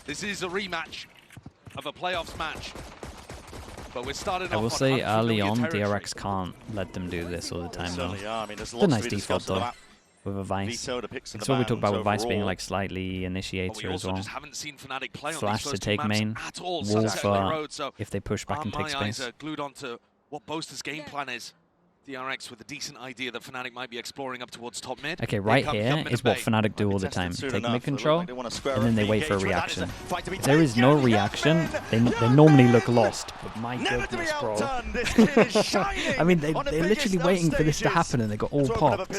This is a rematch of a playoffs match. But we're starting I will say early on, DRX can't let them do this all the time though. It's a nice default though, with a Vice. It's what we talked about with Vice being like slightly initiator as well. Flash to take main, wall for if they push back and take space. Eyes are glued onto what Boaster's game plan is. DRX with a decent idea that FNATIC might be exploring up towards top mid. Okay, right here is what FNATIC do all the time. Take mid control, and then they wait for a reaction. If there is no reaction, they normally look lost. But my goodness, bro. I mean, they're literally waiting for this to happen, and they got all popped.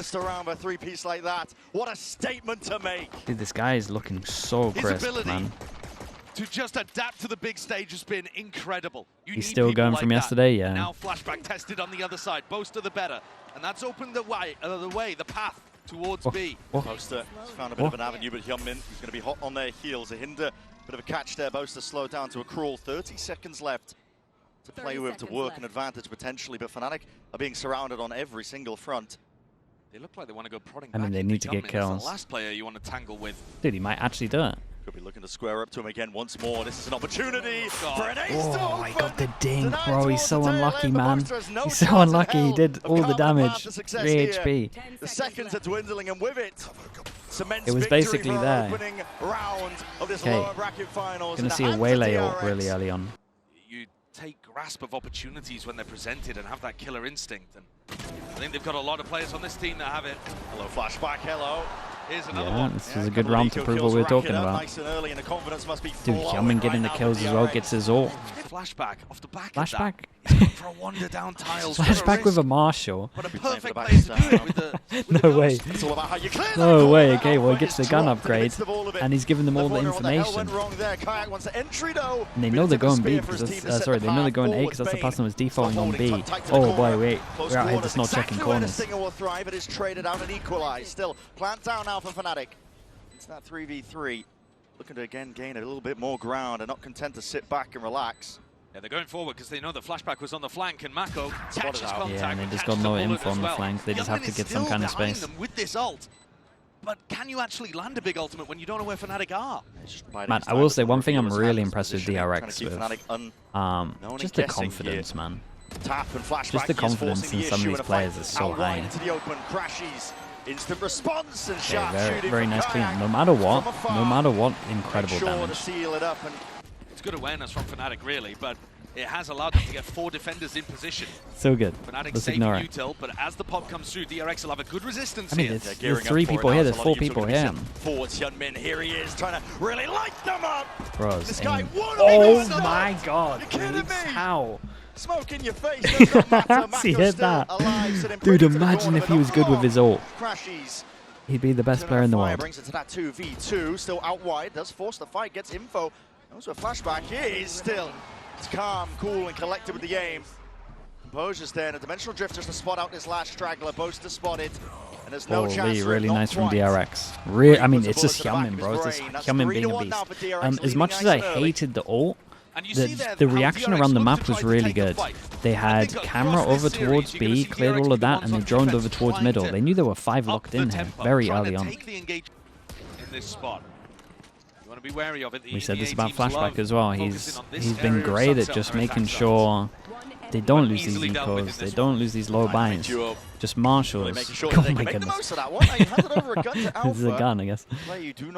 What a statement to make. Dude, this guy is looking so crisp, man. To just adapt to the big stage has been incredible. He's still going from yesterday, yeah. Now flashback tested on the other side. Boaster the better, and that's opened the way, the path towards B. Boaster found a bit of an avenue, but Hyunmin is going to be hot on their heels. A hinder, bit of a catch there. Boaster slowed down to a crawl. 30 seconds left to play with, to work an advantage potentially, but FNATIC are being surrounded on every single front. They look like they want to go prodding I mean, they need to get kills. The last player you want to tangle with. Dude, he might actually do it. Could be looking to square up to him again once more. This is an opportunity for an ace. Oh, he got the dink, bro. He's so unlucky, man. He's so unlucky. He did all the damage. 3 HP. The seconds are dwindling, and with it, it was basically there. Okay, gonna see a waylay ult really early on. You take grasp of opportunities when they're presented and have that killer instinct. And I think they've got a lot of players on this team that have it. Hello, flashback. Hello. Here's another one. This is a good round to prove what we were talking about. Nice and early, and the confidence must be Dude, Hyunmin getting the kills as well, gets his ult. Flashback off the back. Flashback? For a wander down tiles. Flashback with a Marshall. What a perfect place to do it with the No way. It's all about how you clear No way. Okay, well, he gets the gun upgrade, and he's giving them all the information. And they know they're going B, because sorry, they know they're going A, because that's the person who was defaulting on B. Oh boy, wait, we're out here just not checking corners. It is traded out and equalized. Still, plant down now from FNATIC. It's that 3v3. Looking to again gain a little bit more ground and not content to sit back and relax. Yeah, they're going forward because they know the flashback was on the flank, and Mako catches contact. Yeah, and they just got no info on the flank. They just have to get some kind of space. Them with this ult. But can you actually land a big ultimate when you don't know where FNATIC are? Man, I will say one thing I'm really impressed with DRX with. Just the confidence, man. Just the confidence in some of these players is so high. Instant response and very nice clean. No matter what, incredible damage. It's good awareness from FNATIC, really, but it has allowed them to get 4 defenders in position. So good. FNATIC Let's ignore it. util, but as the pop comes through, DRX will have a good resistance I mean, here. there's 3 people here, there's 4 people here. Forwards, Hyunmin, here he is, trying to really light them up. Bros, this guy oh my god, how? Smoke in your face, does not matter. See, hit that. Alive, dude, imagine if he was good with his ult. He'd be the best player in the world. Brings it to that 2v2, still out wide, does force the fight, gets info. Also a flashback, he is still. It's calm, cool, and collected with the aim. Composure's there, and a dimensional drift just to spot out this last straggler. Boaster spotted, and there's no chance. Really nice from DRX. I mean, it's just Hyunmin, bro. It's just Hyunmin being a beast. As much as I hated the ult, the reaction around the map was really good. They had camera over towards B, cleared all of that, and they droned over towards middle. They knew there were 5 locked in here very early on. We said this about Flashback as well. He's been great at just making sure they don't lose these ecos, they don't lose these low binds. Just Marshalls. Oh my goodness. This is a gun, I guess.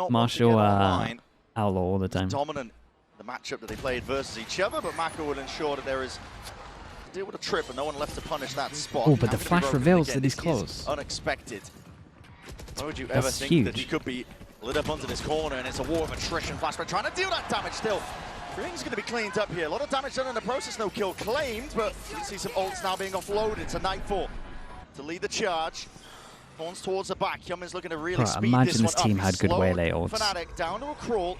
Marshall outlaw all the time. Dominant the matchup that they played versus each other, but Mako will ensure that there is deal with a trip and no one left to punish that spot. Oh, but the flash reveals that he's close. Unexpected. Why would you ever think that he could be lit up onto this corner, and it's a war of attrition. Flashback trying to deal that damage still. Everything's going to be cleaned up here. A lot of damage done in the process, no kill claimed, but you can see some ults now being offloaded to Nightfall to lead the charge. Thorns towards the back. Hyunmin's looking to really speed imagine this this team had good waylay ults. FNATIC down to a crawl.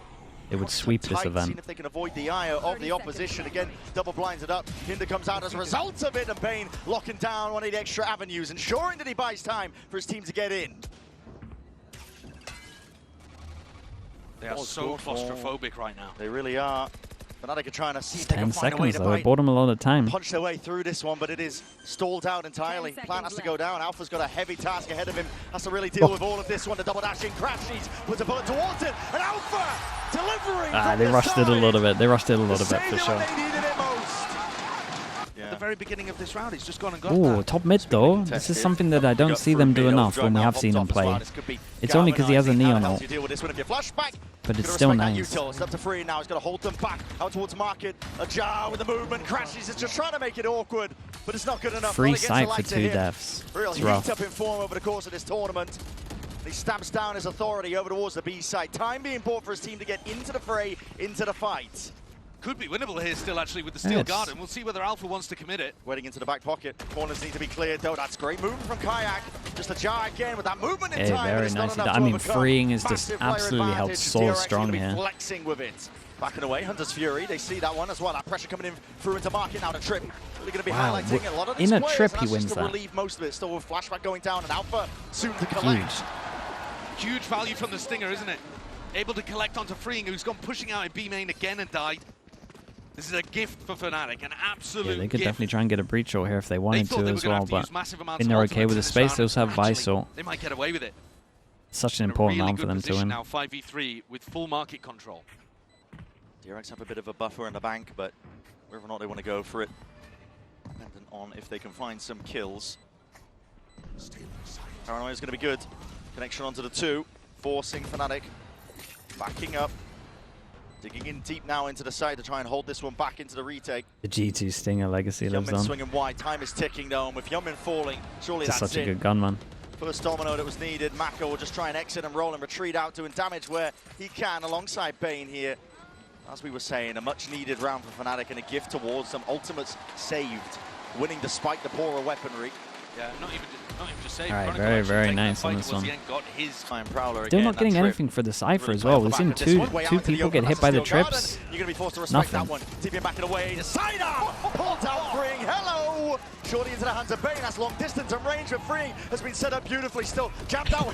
It would sweep this event. Seeing if they can avoid the ire of the opposition. Again, double blinds it up. Hinder comes out as a result of it, and Bane locking down one of the extra avenues, ensuring that he buys time for his team to get in. They are so claustrophobic right now. They really are. FNATIC are trying to see if they can 10 find a way seconds to though. It bought him a lot of time. punch their way through this one, but it is stalled out entirely. Plant has to go down. Alpha's got a heavy task ahead of him. Has to really deal with all of this one. The double dash in, crashes, puts a bullet towards it, and Alpha delivering. They rushed it a little bit. They rushed it a little bit for sure. At the very beginning of this round, he's just gone and got Ooh, that. top mid though. This is something that I don't see them do enough when we have seen him play. It's only because he has a neon ult. But it's still nice. It's up to Free now. He's got to hold them back out towards market. Ajar with the movement, crashes. It's just trying to make it awkward, but it's not good enough. Free sight for 2 deaths. Real It's heat rough. up in form over the course of this tournament. He stamps down his authority over towards the B side. Time being bought for his team to get into the fray, into the fight. Could be winnable here still, actually, with the steel guard, and we'll see whether Alpha wants to commit it. Waiting into the back pocket. Corners need to be cleared, though. That's great movement from Kayak. Just a jar again with that movement in time. Very nice. I mean, freeing is just absolutely held so strong here. Flexing with it. Backing away, Hunter's Fury. They see that one as well. That pressure coming in through into market now. The trip. Really going to be highlighting a lot of these in a players, trip, and he that's wins just to that. relieve most of it. Still with flashback going down, and Alpha soon to collect. Huge value from the Stinger, isn't it? Able to collect onto Freeing, who's gone pushing out in B main again and died. This is a gift for FNATIC, an absolute gift. Yeah, they could definitely try and get a breach ult here if they wanted to as well, but and they're okay with the space. They also have Vice ult. They might get away with it. Such an important round for them to win. Now 5v3 with full market control. DRX have a bit of a buffer in the bank, but whether or not they want to go for it, dependent on if they can find some kills. Paranoia is going to be good. Connection onto the 2, forcing FNATIC, backing up. Digging in deep now into the side to try and hold this one back into the retake. The G2 Stinger legacy lives on. Swinging wide, time is ticking though, and with Yeoman falling, surely Just that's such a good gun, man. First domino that was needed. Mako will just try and exit and roll and retreat out, doing damage where he can alongside Bane here. As we were saying, a much needed round for FNATIC and a gift towards them. Ultimates saved, winning despite the poorer weaponry. Yeah, not even just saved. All right, very nice on this one. Got his Time Prowler Still again, not getting anything for the Cypher as well. We've seen two people get hit by the trips. You're going to be forced to respect Nothing. that one. TPing back and away. Sidearm! Pulled out Freeing. Hello! Shorty into the hands of Bane. That's long distance and range of Freeing has been set up beautifully. Still jammed out.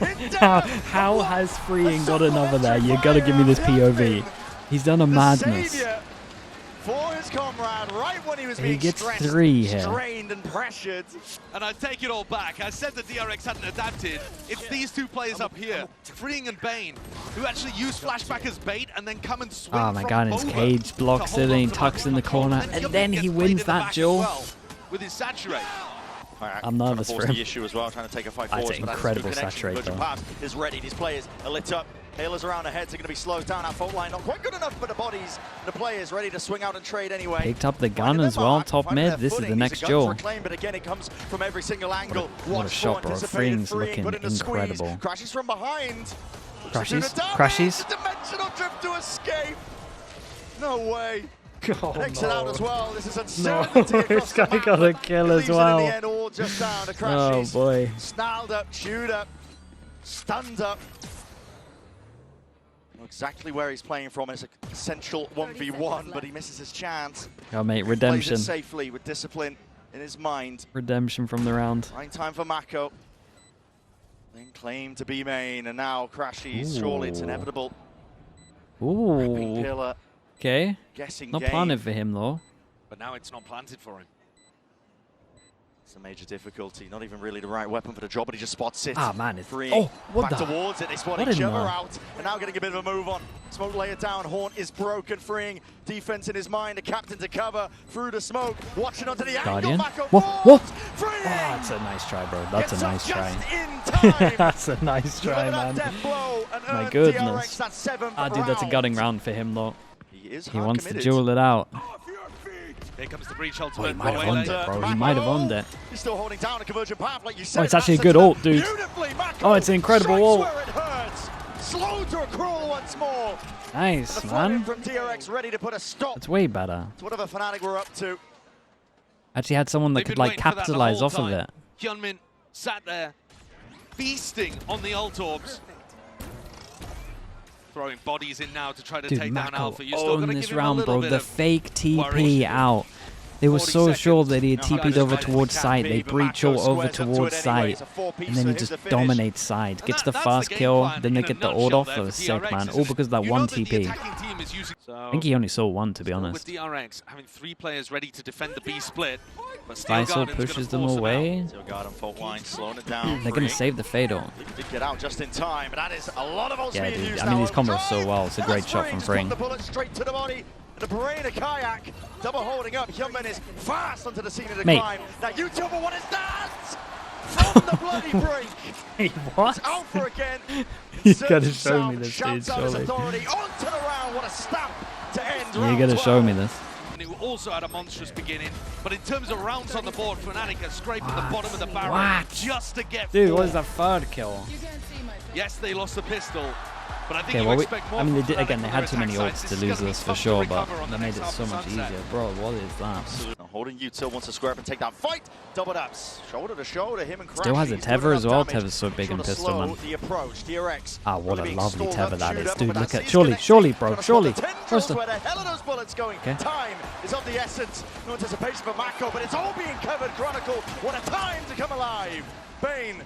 How has Freeing got another there? You got to give me this POV. He's done a madness. For his comrade, right when he was being gets stressed, 3 here. strained and pressured. And I take it all back. I said that DRX hadn't adapted. It's these two players up here, Freeing and Bane, who actually use flashback as bait and then come and swing. Oh my god, his cage blocks it and he tucks in the corner, and then he wins that duel. With his saturate. I'm nervous for him. The issue as well, trying to take a fight That's forward. an incredible saturate though. Pass is ready. These players are lit up. Hailers around the heads are going to be slowed down. Our fault line not quite good enough for the bodies. The players ready to swing out and trade anyway. Picked up the gun as well, top mid. This is the next duel. But again, it comes from every single angle. What a shot, bro. Freeing's looking incredible. Crashes from behind. Crashes. Dimensional drift to escape. No way. Oh, Exit out as well. This is no, uncertainty. this guy got a kill as well. In the end, all just down. The Oh crashes. boy. Snarled up, chewed up, stunned up. Exactly where he's playing from. It's an essential 1v1, but he misses his chance. Oh mate, redemption. Plays it safely with discipline in his mind. Redemption from the round. Fine time for Mako. Then claim to be main, and now crashes. Surely it's inevitable. Ooh. Killer. Okay. Guessing Not game. planted for him though. But now it's not planted for him. It's a major difficulty. Not even really the right weapon for the job, but he just spots it. Ah man, it's Free. oh what Back the towards it. They spot what each in other the- out, and now getting a bit of a move on. Smoke layer down. Horn is broken. Freeing defense in his mind. The captain to cover through the smoke. Watching onto the Guardian. angle. What? Freeing. Oh, that's a nice try, bro. That's a nice try. Just in time. That's a nice try, man. My My goodness. DRX, Ah, dude, that's a gutting round for him though. He He wants to duel it out. Here comes the breach Oh, ultimate. he might have owned it, bro. He might have owned it. He's still holding down a conversion path, like you said. Oh, it's actually a good ult, dude. Oh, it's an incredible ult. Where it hurts. Slow to a crawl once more. Nice, The man. from DRX ready to put a stop That's way better. to whatever FNATIC we're up to. Actually had someone that They've could been like waiting for that the capitalize whole off of time. it. Hyunmin sat there, feasting on the ult orbs. Throwing bodies in now to try to Dude, take down Mako Alpha. You're still own going to this give him a round, little bro. bit The of fake worry. TP out. They were so sure that he had TP'd over towards side. They breach all over towards side. And then he just dominates side. Gets the fast kill, then they get the ult off. That was sick, man. All because of that one TP. I think he only saw one, to be honest. With DRX having 3 players ready to defend the B split, but Faisal pushes them away. They're going to save the Fatal. Get out just in time, but that is a lot of yeah, dude. I mean, these combos so well. It's a great shot from Fring. The bullet straight to the body. The brain of Kayak, double holding up. Hyunmin is fast onto the scene of the crime. Now YouTuber, what is that? From the bloody break. Hey, what? It's Alpha again. You gotta show me this, dude. Surely. Onto the round. What a stamp to end. You gotta show me this. Who also had a monstrous beginning, but in terms of rounds on the board, FNATIC are scraping the bottom of the barrel just to get. Dude, what is that third kill? Yes, they lost the pistol. But I think okay, well, I mean, they did, again, they had too many ults to lose this for sure, but they made it so much easier. Bro, what is that? Holding Util wants to square up and take that fight. Double ups, shoulder to shoulder, him and Crash. Still has a tether as well. Tether's so big in pistol, man. The approach, DRX. Ah, what a lovely tether that is, dude. Look at surely, bro, surely. Where's the hell are those bullets going? Okay. Time is of the essence. No anticipation for Mako, but it's all being covered. Chronicle, what a time to come alive. Bane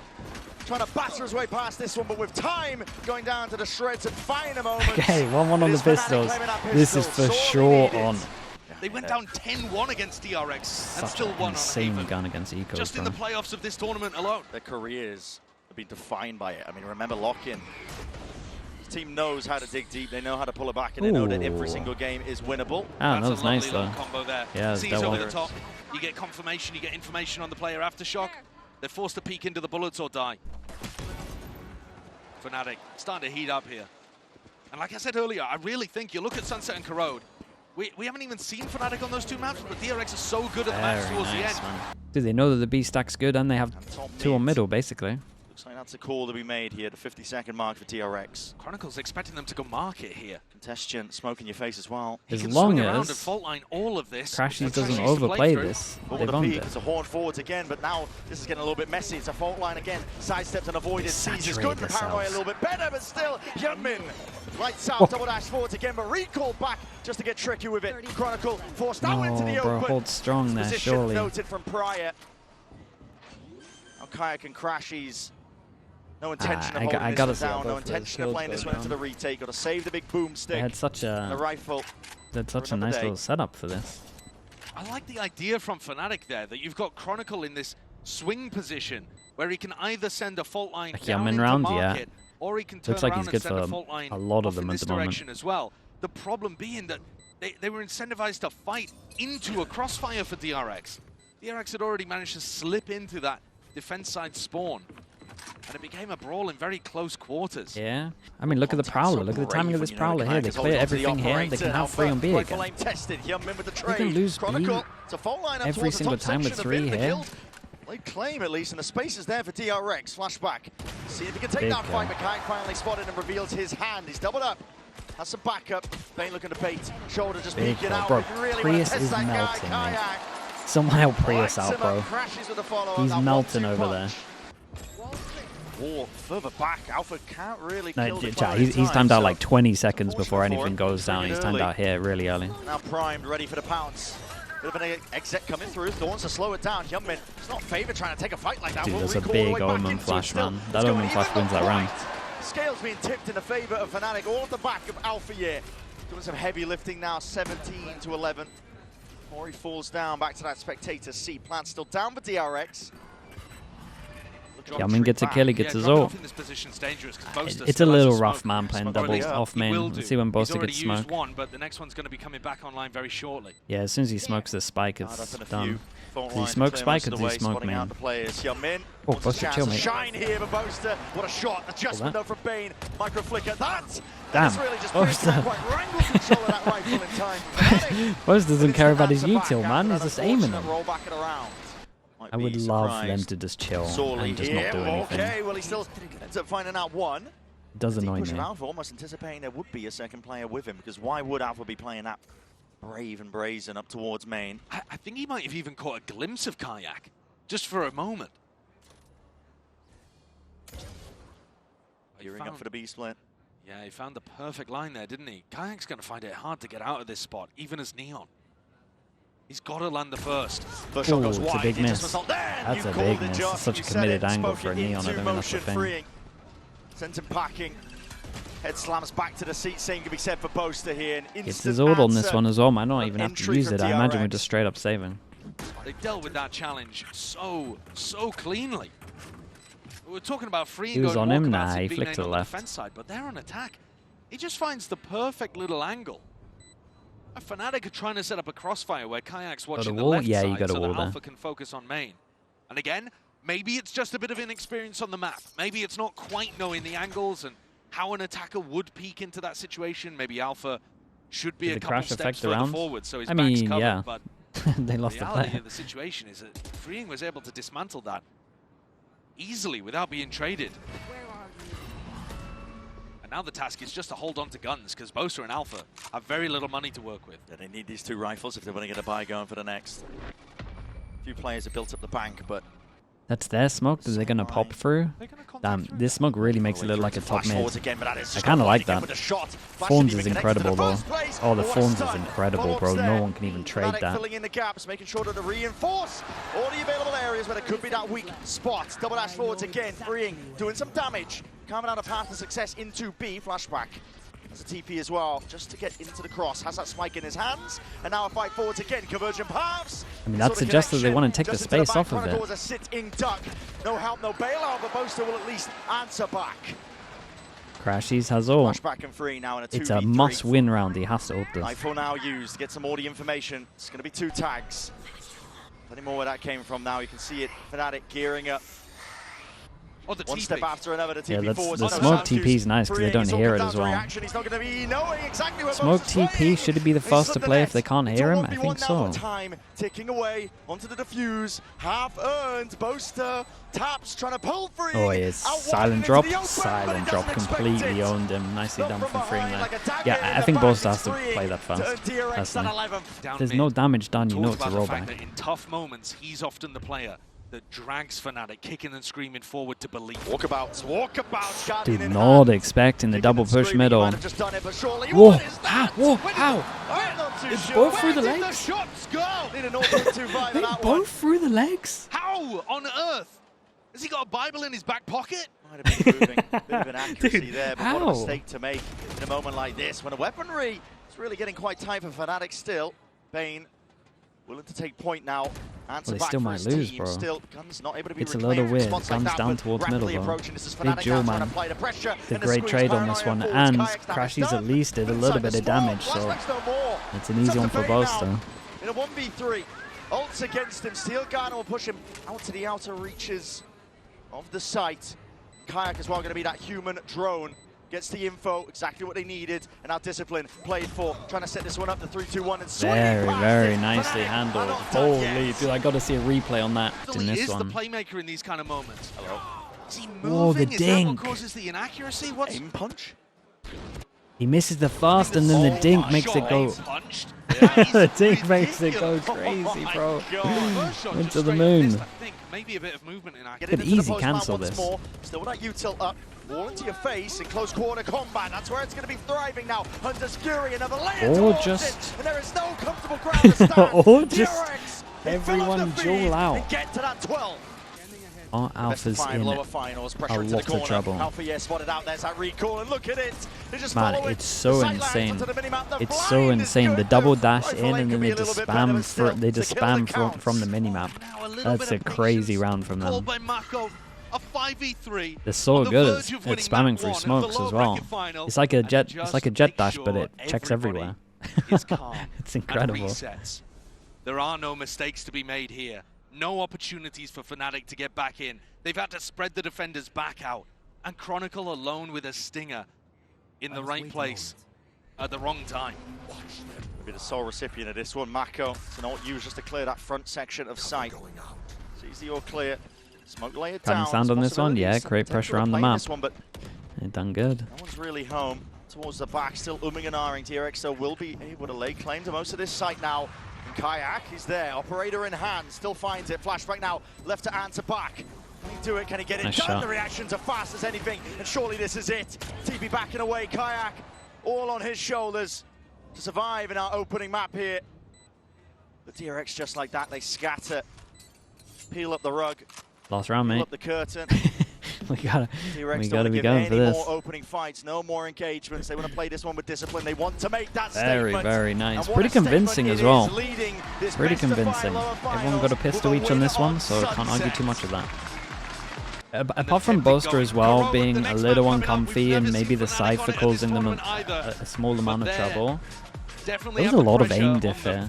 trying to batter his way past this one, but with time going down to the shreds and finer moments. Okay, 1-1 on the pistols. This is for sure on. They went down 10-1 against DRX Such and still won insane on gun against Eco. Just in the playoffs of this tournament alone. Their careers have been defined by it. I mean, remember lock-in. This team knows how to dig deep. They know how to pull it back, and they know that every single game is winnable. Ah, that was nice though. Combo there. Yeah, Sees over the top. You get confirmation. You get information on the player aftershock. They're forced to peek into the bullets or die. FNATIC starting to heat up here. And like I said earlier, I really think you look at Sunset and Corrode. We haven't even seen FNATIC on those 2 maps, but DRX is so good at the maps towards the end. Man. Dude, they know that the B stack's good, and they have 2 on middle, basically. Looks like that's a call to be made here, the 50-second mark for DRX. Chronicle's expecting them to go market here. Contestant, smoke in your face as well. As long as fault line all of this, Crashies doesn't overplay this, they've owned it. It's a horn forwards again, but now this is getting a little bit messy. It's a fault line again. Sidesteps and avoided. Seizes good. The paranoia a little bit better, but still, Hyunmin lights out, double dash forwards again, but recalled back just to get tricky with it. Chronicle forced out into the open. Hold strong there, surely. Noted from prior. Now Kayak and Crashies. No intention of holding this one down, no intention of playing this one into the retake. Got to save the big boomstick. They had such a rifle. They had such a nice little setup for this. I like the idea from FNATIC there that you've got Chronicle in this swing position where he can either send a fault line down into market, or he can turn around and send a fault line off in this direction as well. The problem being that they were incentivized to fight into a crossfire for DRX. DRX had already managed to slip into that defense side spawn. And it became a brawl in very close quarters. Yeah. I mean, look at the Prowler. Look at the timing of this Prowler here. They clear everything here. They can have 3 on B again. They can lose B every single time with 3 here. They claim at least, and the space is there for DRX. Flashback. See if he can take that fight. McKay finally spotted and reveals his hand. He's doubled up. Has some backup. Bane looking to bait. Shoulder just peeking out. Bro, Prius is melting, man. Somehow Prius out, bro. He's melting over there. Further back, Alpha can't really kill he's timed out like 20 seconds before anything goes down. He's timed out here really early. Now primed, ready for the pounce. Bit of an exit coming through. Thor wants to slow it down. Hyunmin, it's not favored trying to take a fight like that. Dude, that's a big Omen flash, man. That Omen flash wins that round. Scales being tipped in the favor of FNATIC, all at the back of Alpha here. Doing some heavy lifting now, 17 to 11. Mori falls down, back to that spectator seat. Plant still down for DRX. Hyunmin gets a kill, he gets his ult. It's a little rough, man, playing double off main. Let's see when Boaster gets smoked. But the next one's going to be coming back online very shortly. Yeah, as soon as he smokes this spike, it's done. Does he smoke spike or does he smoke main? Oh, Boaster chill, mate. Shine here for Boaster. What a shot. Adjustment though from Bane. Micro flicker. That! Damn. Boaster. Boaster doesn't care about his util, man. He's just aiming him. I would love them to just chill and just not do anything. Okay, well he still ends up finding out one. It does annoy me. Alpha almost anticipating there would be a second player with him, because why would Alpha be playing that brave and brazen up towards main? I think he might have even caught a glimpse of Kayak, just for a moment. Gearing up for the B split. Yeah, he found the perfect line there, didn't he? Kayak's going to find it hard to get out of this spot, even as Neon. He's got to land the first. First shot goes it's wide. a big miss. That's a big miss. It's such a committed angle for a Neon. I don't think that's the thing. Sent him packing. Head slams back to the seat. Same can be said for Boaster here. It's his ult on this one as well. Might not even have to use it. I imagine we're just straight up saving. They dealt with that challenge so cleanly. We're talking about free. He was on him. Nah, he flicked to the left. Defense side, but they're on attack. He just finds the perfect little angle. A FNATIC are trying to set up a crossfire where Kayak's watching the left side so that Alpha can focus on main. And again, maybe it's just a bit of inexperience on the map. Maybe it's not quite knowing the angles and how an attacker would peek into that situation. Maybe Alpha should be a couple steps further forward, so his back's covered. Yeah. But they lost the the reality play. of the situation is that Freeing was able to dismantle that easily without being traded. And now the task is just to hold on to guns, because Boaster and Alpha have very little money to work with. Yeah, they need these 2 rifles if they want to get a buy going for the next. A few players have built up the bank, but... That's their smoke. Are they going to pop through? Damn, this smoke really makes it look like a top mid. I kind of like that. Fawns is incredible, though. Oh, the Fawns is incredible, bro. No one can even trade that. Filling in the gaps, making sure to reinforce all the available areas where there could be that weak spot. Double dash forwards again, Freeing, doing some damage. Carving out a path to success into B. Flashback. There's a TP as well, just to get into the cross. Has that spike in his hands, and now a fight forwards again. Convergent paths. I mean, that suggests that they want to take the space off of it. A sit-in duck. No help, no bailout, but Boaster will at least answer back. Crashies has all. Flashback and free now in a 2v3. It's a must-win round. He has to ult this. Rifle now used to get some audio information. It's going to be 2 tags. Plenty more where that came from now. You can see it. FNATIC gearing up. Oh, the One TP. step after another, the TP forwards. The smoke TP is nice because they don't hear it as well. Smoke TP, should it be the first to play if they can't hear him? I think so. Time ticking away onto the defuse. Half earned. Boaster taps, trying to pull free. Oh, he is. Silent drop. Silent drop. Completely owned him. Nicely done from Freeing there. Yeah, I think Boaster has to play that fast. Personally. There's no damage done, you know it's a rollback. In tough moments, he's often the player that drags FNATIC, kicking and screaming forward to believe. Walkabouts. Do not expecting the double push middle. Whoa! How? It's both through the legs? They both through the legs? How on earth? Has he got a Bible in his back pocket? Might have been moving. Bit of an accuracy there, but what a mistake to make in a moment like this when the weaponry is really getting quite tight for FNATIC still. Bane willing to take point now. Well, they still might lose, bro. Still, Guns not able to be it's a little weird. Guns down towards middle, though. Big duel, man. The great trade on this one. And Crashies at least did a little bit of damage, so it's an easy one for Boaster. In a 1v3, ults against him. Steel Garner will push him out to the outer reaches of the site. Kayak as well going to be that human drone. Gets the info, exactly what they needed, and now Discipline played for, trying to set this one up, the 3-2-1, and very nicely handled. Holy dude, I got to see a replay on that in this one. He is the playmaker in these kind of moments. Hello. Is he moving? Whoa, the dink. Is that what causes the inaccuracy? What's aim punch? He misses the fast, and then the dink makes it go. The dink makes it go crazy, bro. Went to the moon. Maybe a bit of movement in accuracy. Could easy cancel this. Still that util up. Wall into your face in close quarter combat. That's where it's going to be thriving now. Hunter's Fury, another layer towards it. And there is no comfortable ground to stand. Or just everyone duel out. And get to that 12. Our Alpha's in a lot of trouble. Alpha, spotted out. There's that recall, and look at it. Man, it's so insane. It's so insane. The double dash in, and then they just spam from the minimap. That's a crazy round from them. A 5v3. They're so good at spamming through smokes as well. It's like a jet dash, but it checks everywhere. It's incredible. There are no mistakes to be made here. No opportunities for FNATIC to get back in. They've had to spread the defenders back out. And Chronicle alone with a stinger in the right place at the wrong time. Maybe the sole recipient of this one, Mako. So not used just to clear that front section of sight. Sees the all clear. Smoke layered down. Sound on this one? Yeah, create pressure on the map. They're done good. No one's really home. Towards the back, still umming and ahhing. DRX so will be able to lay claim to most of this site now. And Kayak is there, operator in hand, still finds it. Flashback now, left to answer back. Can he do it? Can he get it done? The reactions are fast as anything, and surely this is it. TP backing away, Kayak all on his shoulders to survive in our opening map here. But DRX just like that, they scatter, peel up the rug, last round, peel mate. up the curtain. we gotta be going for any this. more opening fights, no more engagements. They want to play this one with discipline. They want to make that very, statement. very nice. Pretty convincing as well. Pretty convincing. Everyone got a pistol each on this one, so can't argue too much of that. Apart from Boaster as well being a little uncomfy and maybe the Cypher causing them a small amount of trouble, there's a lot of aim diff here.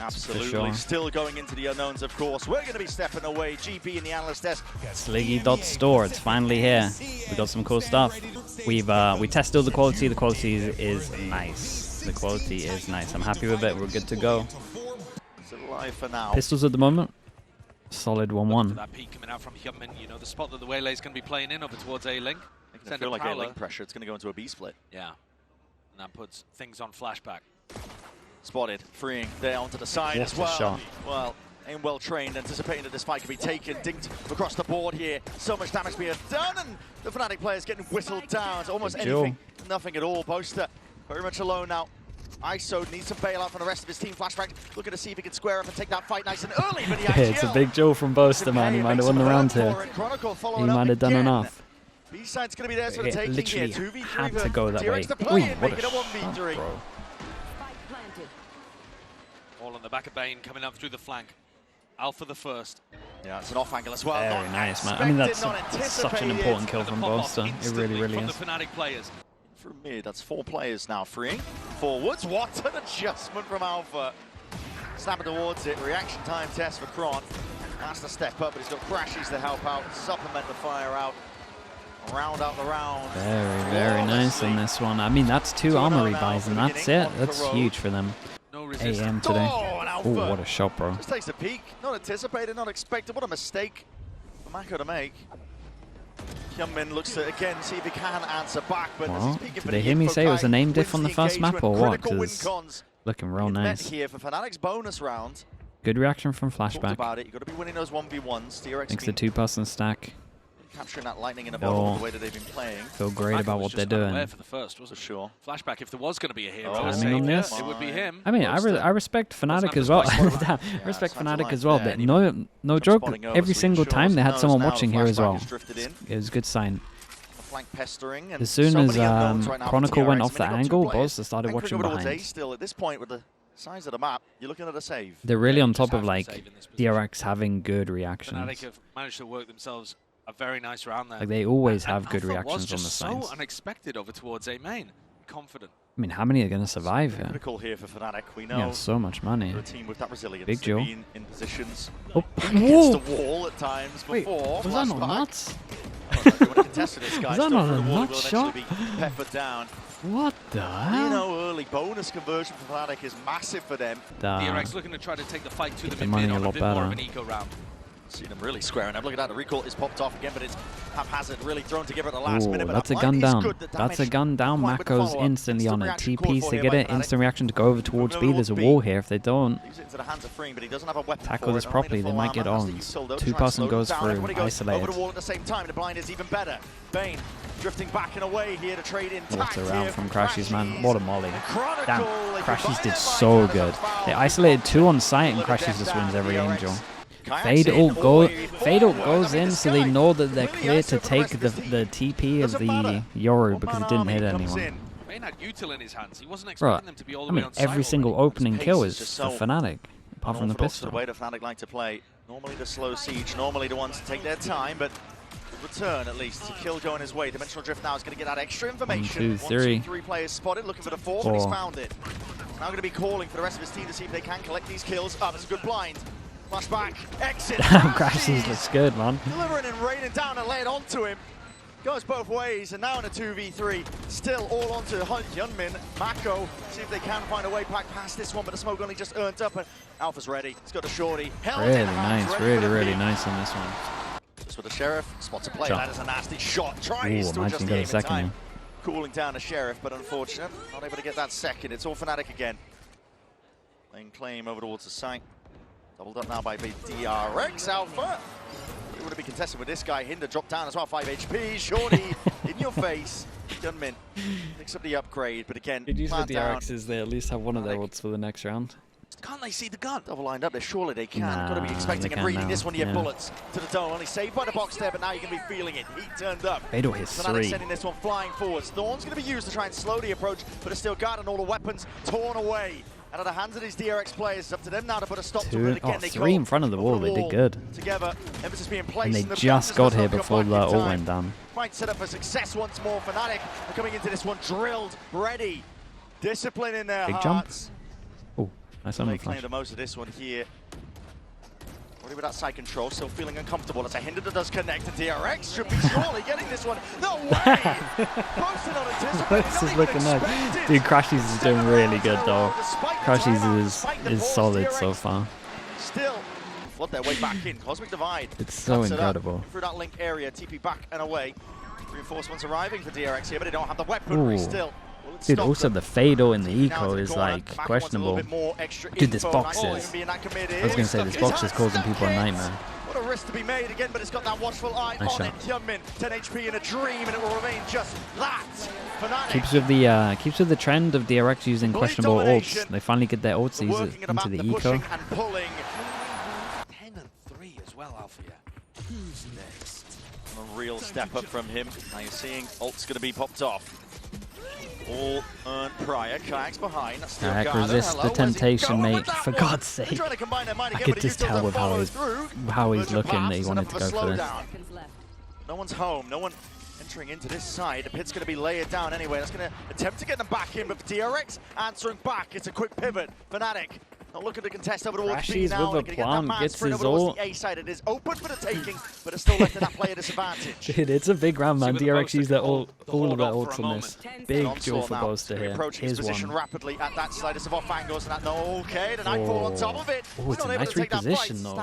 Absolutely. Sure. Still going into the unknowns, of course. We're going to be stepping away. GP in the analyst desk. Sliggy.store, it's finally here. We got some cool stuff. We tested all the quality. The quality is nice. The quality is nice. I'm happy with it. We're good to go. It's alive for now. Pistols at the moment. Solid 1-1. That peek coming out from Hyunmin, you know, the spot that the Waylay's going to be playing in over towards A-Link. I feel like A-Link pressure. It's going to go into a B split. Yeah. And that puts things on flashback. Spotted, freeing there onto the side as well. Shot. Well, aim well trained, anticipating that this fight could be taken, dinked across the board here. So much damage being done, and the FNATIC players getting whistled down. It's almost anything, nothing at all. Boaster very much alone now. ISO needs some bailout from the rest of his team. Flashback looking to see if he can square up and take that fight nice and early. But it's a big Joe from Boaster, man. He might have won the round here. He might have done enough. B-side's going to be there for the taking literally here. 2v3 had to go that way. Ooh, what a shot, bro. All on the back of Bane, coming up through the flank. Alpha the first. Yeah, it's an off angle as well. Very nice, man. I mean, that's such an important kill from Boaster. It really, really is. From the FNATIC players. From mid, that's 4 players now freeing. Forwards, what an adjustment from Alpha. Snapping towards it, reaction time test for Kron. Has to step up, but he's got Crashies to help out, supplement the fire out. Round out the round. Very, very nice on this one. I mean, that's 2 armory buys, and that's it. That's huge for them. AM today. Oh, what a shot, bro. Just takes a peek. Not anticipated, not expected. What a mistake for Mako to make. Hyunmin looks to, again, see if he can answer back. But well, did they hear me say it was an aim diff on the first map or what? Because looking real nice. Here for FNATIC's bonus round. Good reaction from Flashback. About it. You've got to be winning those 1v1s. DRX thanks to 2-person stack. Capturing that lightning in a bottle the way that they've been playing. Feel great about what they're doing. For the first, wasn't sure. Flashback, if there was going to be a hero, it would be him. I mean, I respect FNATIC as well. I respect FNATIC as well, but no joke. Every single time they had someone watching here as well. It was a good sign. As soon as Chronicle went off the angle, Boaster started watching behind. Still at this point with the size of the map, you're looking at a save. They're really on top of like DRX having good reactions. FNATIC have managed to work themselves a very nice round there. Like they always have good reactions on the sides. So unexpected over towards A main. Confident. I mean, how many are going to survive here? Critical here for FNATIC. We know. Yeah, so much money. A team with that resilience. Big Joe. In positions against the wall at times before. Was that not nuts? Was that not a nut shot? Peppered down. What the hell? You know, early bonus conversion for FNATIC is massive for them. DRX looking to try to take the fight to the mid on a bit more better. of an eco round. See them really squaring up. Look at that. The recall is popped off again, but it's haphazard, really thrown together at the last minute. But that's a gun down. That's a gun down. Mako's instantly on it. TPs to get it. Instant reaction to go over towards B. There's a wall here. If they don't tackle this properly, they might get on. 2-person goes through. Isolated. Over the wall at the same time. The blind is even better. Bane drifting back and away here to trade in. What a round from Crashies, man. What a molly. Damn. Crashies did so good. They isolated 2 on site, and Crashies just wins every angel. Fade ult goes in, so they know that they're clear to take the TP of the Yoru because it didn't hit anyone. Bro, I mean, every single opening kill is for FNATIC, apart from the pistol. The way the FNATIC like to play. Normally the slow siege, normally the ones to take their time, but return at least to kill going his way. Dimensional Drift now is going to get that extra information. 1, 2, 3. 3 players spotted, looking for the 4th, and he's found it. Now going to be calling for the rest of his team to see if they can collect these kills. Oh, that's a good blind. Flashback, exit. Damn, Crashies looks good, man. Delivering and raining down and laying onto him. Goes both ways, and now in a 2v3. Still all onto Hyunmin. Mako, see if they can find a way back past this one, but the smoke only just earned up, and Alpha's ready. He's got a shorty. Really nice, really nice on this one. Just with the Sheriff, spots a play. That is a nasty shot. Tries to adjust the get a aim second in time. Cooling down the Sheriff, but unfortunate. Not able to get that second. It's all FNATIC again. Laying claim over towards the site. Doubled up now by DRX Alpha. It would have been contested with this guy. Hinder dropped down as well. 5 HP. Shorty in your face. Hyunmin picks up the upgrade, but again, good use for DRX is they at least have one of their ults for the next round. Can't they see the gun? Double lined up there, surely they can. Got to be expecting and reading this one to get bullets to the dome. Only saved by the box there, but now you can be feeling it. Heat turned up. Beidou hits FNATIC sending this one flying forwards. Thorn's going to be used to try and slow the approach, but it's still got and all the weapons torn away. Out of the hands of these DRX players, it's up to them now to put a stop to it again. Three in front of the wall, they did good. Together, emphasis being placed. And they just got here before the ult went down. Might set up for success once more. FNATIC are coming into this one drilled, ready, discipline in their hearts. Oh, nice on the flash. They claim the most of this one here. Already with that side control, still feeling uncomfortable. It's a hinder that does connect to DRX. Should be surely getting this one. No way! Posted on anticipated. This is looking nice. Dude, Crashies is doing really good though. Crashies is solid so far. Still flood their way back in. Cosmic Divide. It's so incredible. Through that link area, TP back and away. Reinforcements arriving for DRX here, but they don't have the weaponry still. Dude, also the Fado in the eco is like questionable. Dude, this box is. I was going to say, this box is causing people a nightmare. What a risk to be made again, but it's got that watchful eye on it. Hyunmin, 10 HP in a dream, and it will remain just that. FNATIC keeps with the trend of DRX using questionable ults. They finally get their ults into the eco. 10 and 3 as well, Alfia. Who's next? A real step up from him. Now you're seeing ult's going to be popped off. All earned prior. Kayak's behind. Kayak resist the temptation, mate. For God's sake. I could just tell with how he's looking that he wanted to go for this. No one's home. No one entering into this side. The pit's going to be layered down anyway. That's going to attempt to get them back in, but DRX answering back. It's a quick pivot. FNATIC not looking to contest over towards B now. With a plum, gets his ult. The A side. It is open for the taking, but it's still left to that player disadvantage. Dude, it's a big round, man. DRX used all of their ults on this. Big duel for Boaster here. Here's position rapidly at that side. It's off angles and that. No, okay, the Nightfall on top of it. Oh, it's a nice reposition though.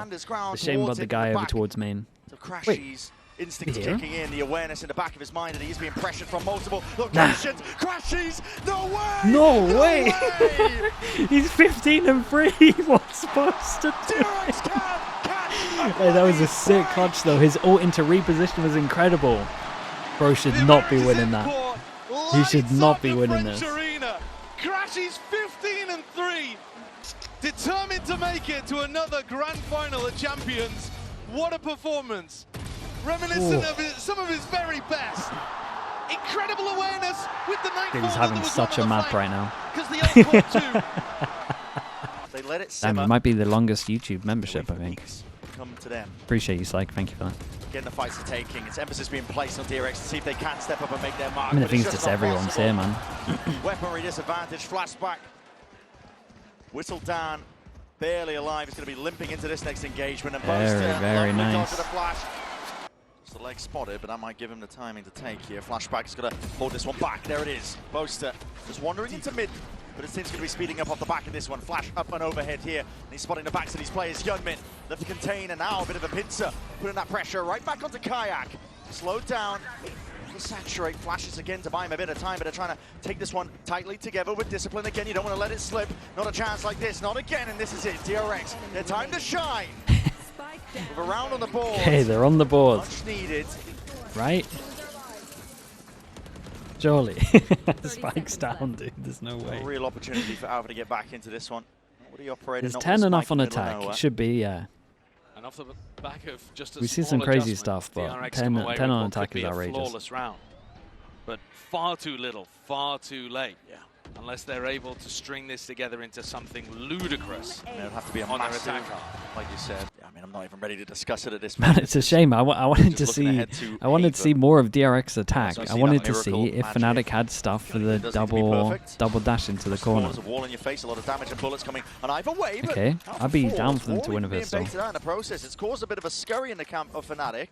The shame about the guy over towards main. So Crashies. Instincts kicking in, the awareness in the back of his mind that he's being pressured from multiple locations. Crashies, no way! No way! He's 15 and 3. What's supposed to do? Hey, that was a sick clutch though. His ult into reposition was incredible. Bro should not be winning that. He should not be winning this. Crashies 15 and 3. Determined to make it to another grand final of Champions. What a performance. Reminiscent of some of his very best. Incredible awareness with the night. He's having such a map right now. They let it damn, it might be the longest YouTube membership, I think. Come to them. Appreciate you, Sliggy. Thank you for that. Getting the fights are taking. It's emphasis being placed on DRX to see if they can step up and make their mark. I mean, I think it's just everyone's here, man. Weaponry disadvantage. Flashback. Whistle down. Barely alive. He's going to be limping into this next engagement. And very nice. The leg spotted, but that might give him the timing to take here. Flashback is going to hold this one back. There it is. Boaster just wandering into mid, but his team's going to be speeding up off the back of this one. Flash up and overhead here, and he's spotting the backs of these players. Hyunmin left to contain, and now a bit of a pincer, putting that pressure right back onto Kayak. Slowed down. Saturate. Flashes again to buy him a bit of time, but they're trying to take this one tightly together with discipline. Again, you don't want to let it slip. Not a chance like this. Not again, and this is it. DRX, their time to shine. With a round on the board. Okay, they're on the board. Much needed. Right? Surely. Spike's down, dude. There's no way. A real opportunity for Alpha to get back into this one. What are you operating? There's 10 enough on attack. It should be, yeah. And off the back of just we see some crazy stuff, but 10 on attack is outrageous. Flawless round. But far too little, far too late. Yeah. Unless they're able to string this together into something ludicrous. It'll have to be a massive attack, like you said. Yeah, I mean, I'm not even ready to discuss it at this point. Man, it's a shame. I wanted to see more of DRX attack. I wanted to see if FNATIC had stuff for the double dash into the corner. There's a wall in your face, a lot of damage and bullets coming on either way. Okay, I'd be down for them to win a bit still. In the process, it's caused a bit of a scurry in the camp of FNATIC.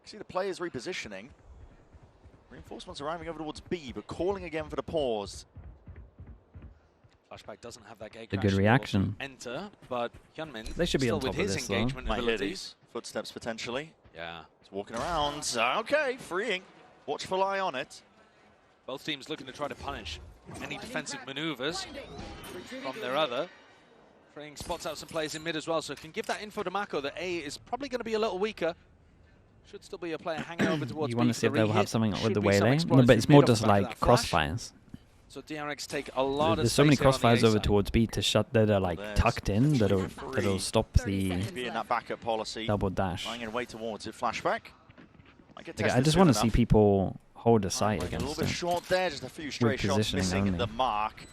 See the players repositioning. Reinforcements arriving over towards B, but calling again for the pause. Flashback doesn't have that gate a good reaction. Enter, but Hyunmin they should be on top with his of this, engagement abilities. Footsteps potentially. Yeah. He's walking around. Okay, freeing. Watchful eye on it. Both teams looking to try to punish any defensive maneuvers from their other. Freeing spots out some players in mid as well, so can give that info to Mako that A is probably going to be a little weaker. Should still be a player hanging over towards you want to see if they'll have something with the way they? No, but it's more just like crossfires. So DRX take a lot of There's so many crossfires over towards B to shut that are like tucked in that'll stop the double dash. Way towards it. Flashback. Like, I just want to see people hold a sight against a little bit short there, just a few straight shots missing only. The mark.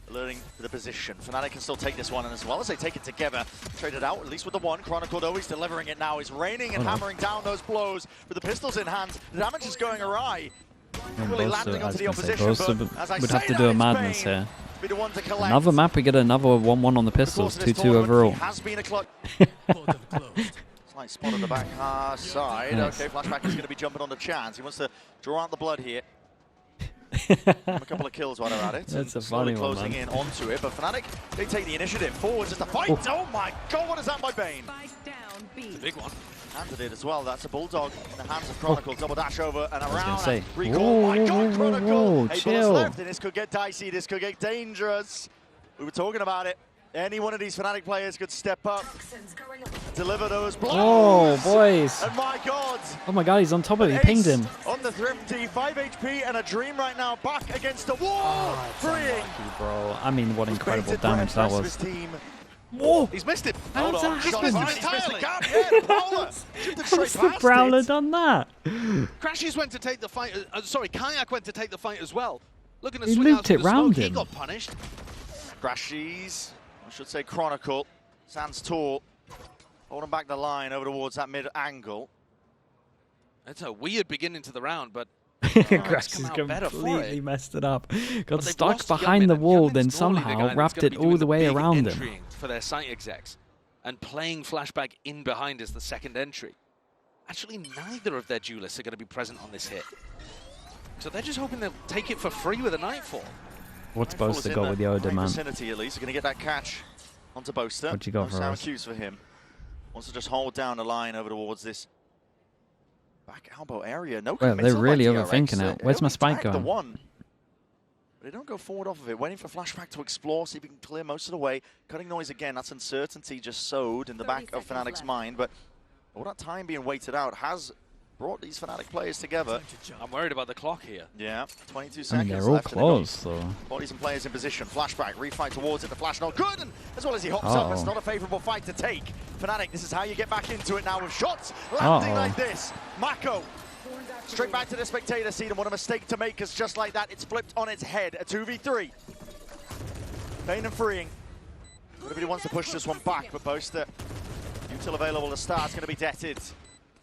Alerting the position. FNATIC can still take this one, and as well as they take it together, trade it out, at least with the one. Chronicle, though, he's delivering it now. He's raining and hammering down those blows with the pistols in hand. The damage is going awry. Really landing onto the opposition, would have to do a madness here. Another map, we get another 1-1 on the pistols, 2-2 overall. Has been a clutch. Slight spot on the back side. Nice. Okay, Flashback is going to be jumping on the chance. He wants to draw out the blood here. A couple of kills while they're at it. That's a funny one, closing in onto it, but FNATIC, they take the initiative forward. Just a fight. Oh my god, what is that by Bane? It's a big one. Handed it as well. That's a Bulldog in the hands of Chronicle. Double dash over and around. Say. Recall. My god, Chronicle. Chill. Left, and this could get dicey. This could get dangerous. We were talking about it. Any one of these FNATIC players could step up, deliver those blows. Oh, boys. And my god. Oh my god, he's on top of it. He pinged him. On the Thrifty, 5 HP and a Dream right now, back against the wall. Freeing. Unlucky, bro. I mean, what incredible damage that was. Whoa! He's missed it. How did that happen? He's missed it. Yeah, Prowler. How's the Prowler done that? Crashes went to take the fight. Sorry, Kayak went to take the fight as well. Looking at he swing looped out to it the round smoke. him. He got punished. Crashes. I should say Chronicle. Stands tall. Holding back the line over towards that mid angle. It's a weird beginning to the round, but Grass has completely messed it up. Got stuck behind the wall, then somehow wrapped it all the way around him. For their site execs, and playing Flashback in behind as the second entry. Actually, neither of their duelists are going to be present on this hit. So they're just hoping they'll take it for free with a Nightfall. What's supposed to go with the Oda, man? Vicinity, at least. They're going to get that catch onto Boaster. What you got for us? Cues for him. Wants to just hold down the line over towards this back elbow area. No, well, they're really overthinking it. Where's my spike going? But they don't go forward off of it. Waiting for Flashback to explore, see if he can clear most of the way. Cutting noise again. That's uncertainty just sowed in the back of FNATIC's mind. But all that time being waited out has brought these FNATIC players together. I'm worried about the clock here. Yeah, 22 seconds. I mean, they're all close, so. Bodies and players in position. Flashback, refight towards it. The flash not good, and as well as he hops up, it's not a favorable fight to take. FNATIC, this is how you get back into it now with shots landing like this. Mako, straight back to the spectator seat, and what a mistake to make, because just like that, it's flipped on its head. A 2v3. Bane and freeing. Everybody wants to push this one back, but Boaster, util available to start, is going to be deaded.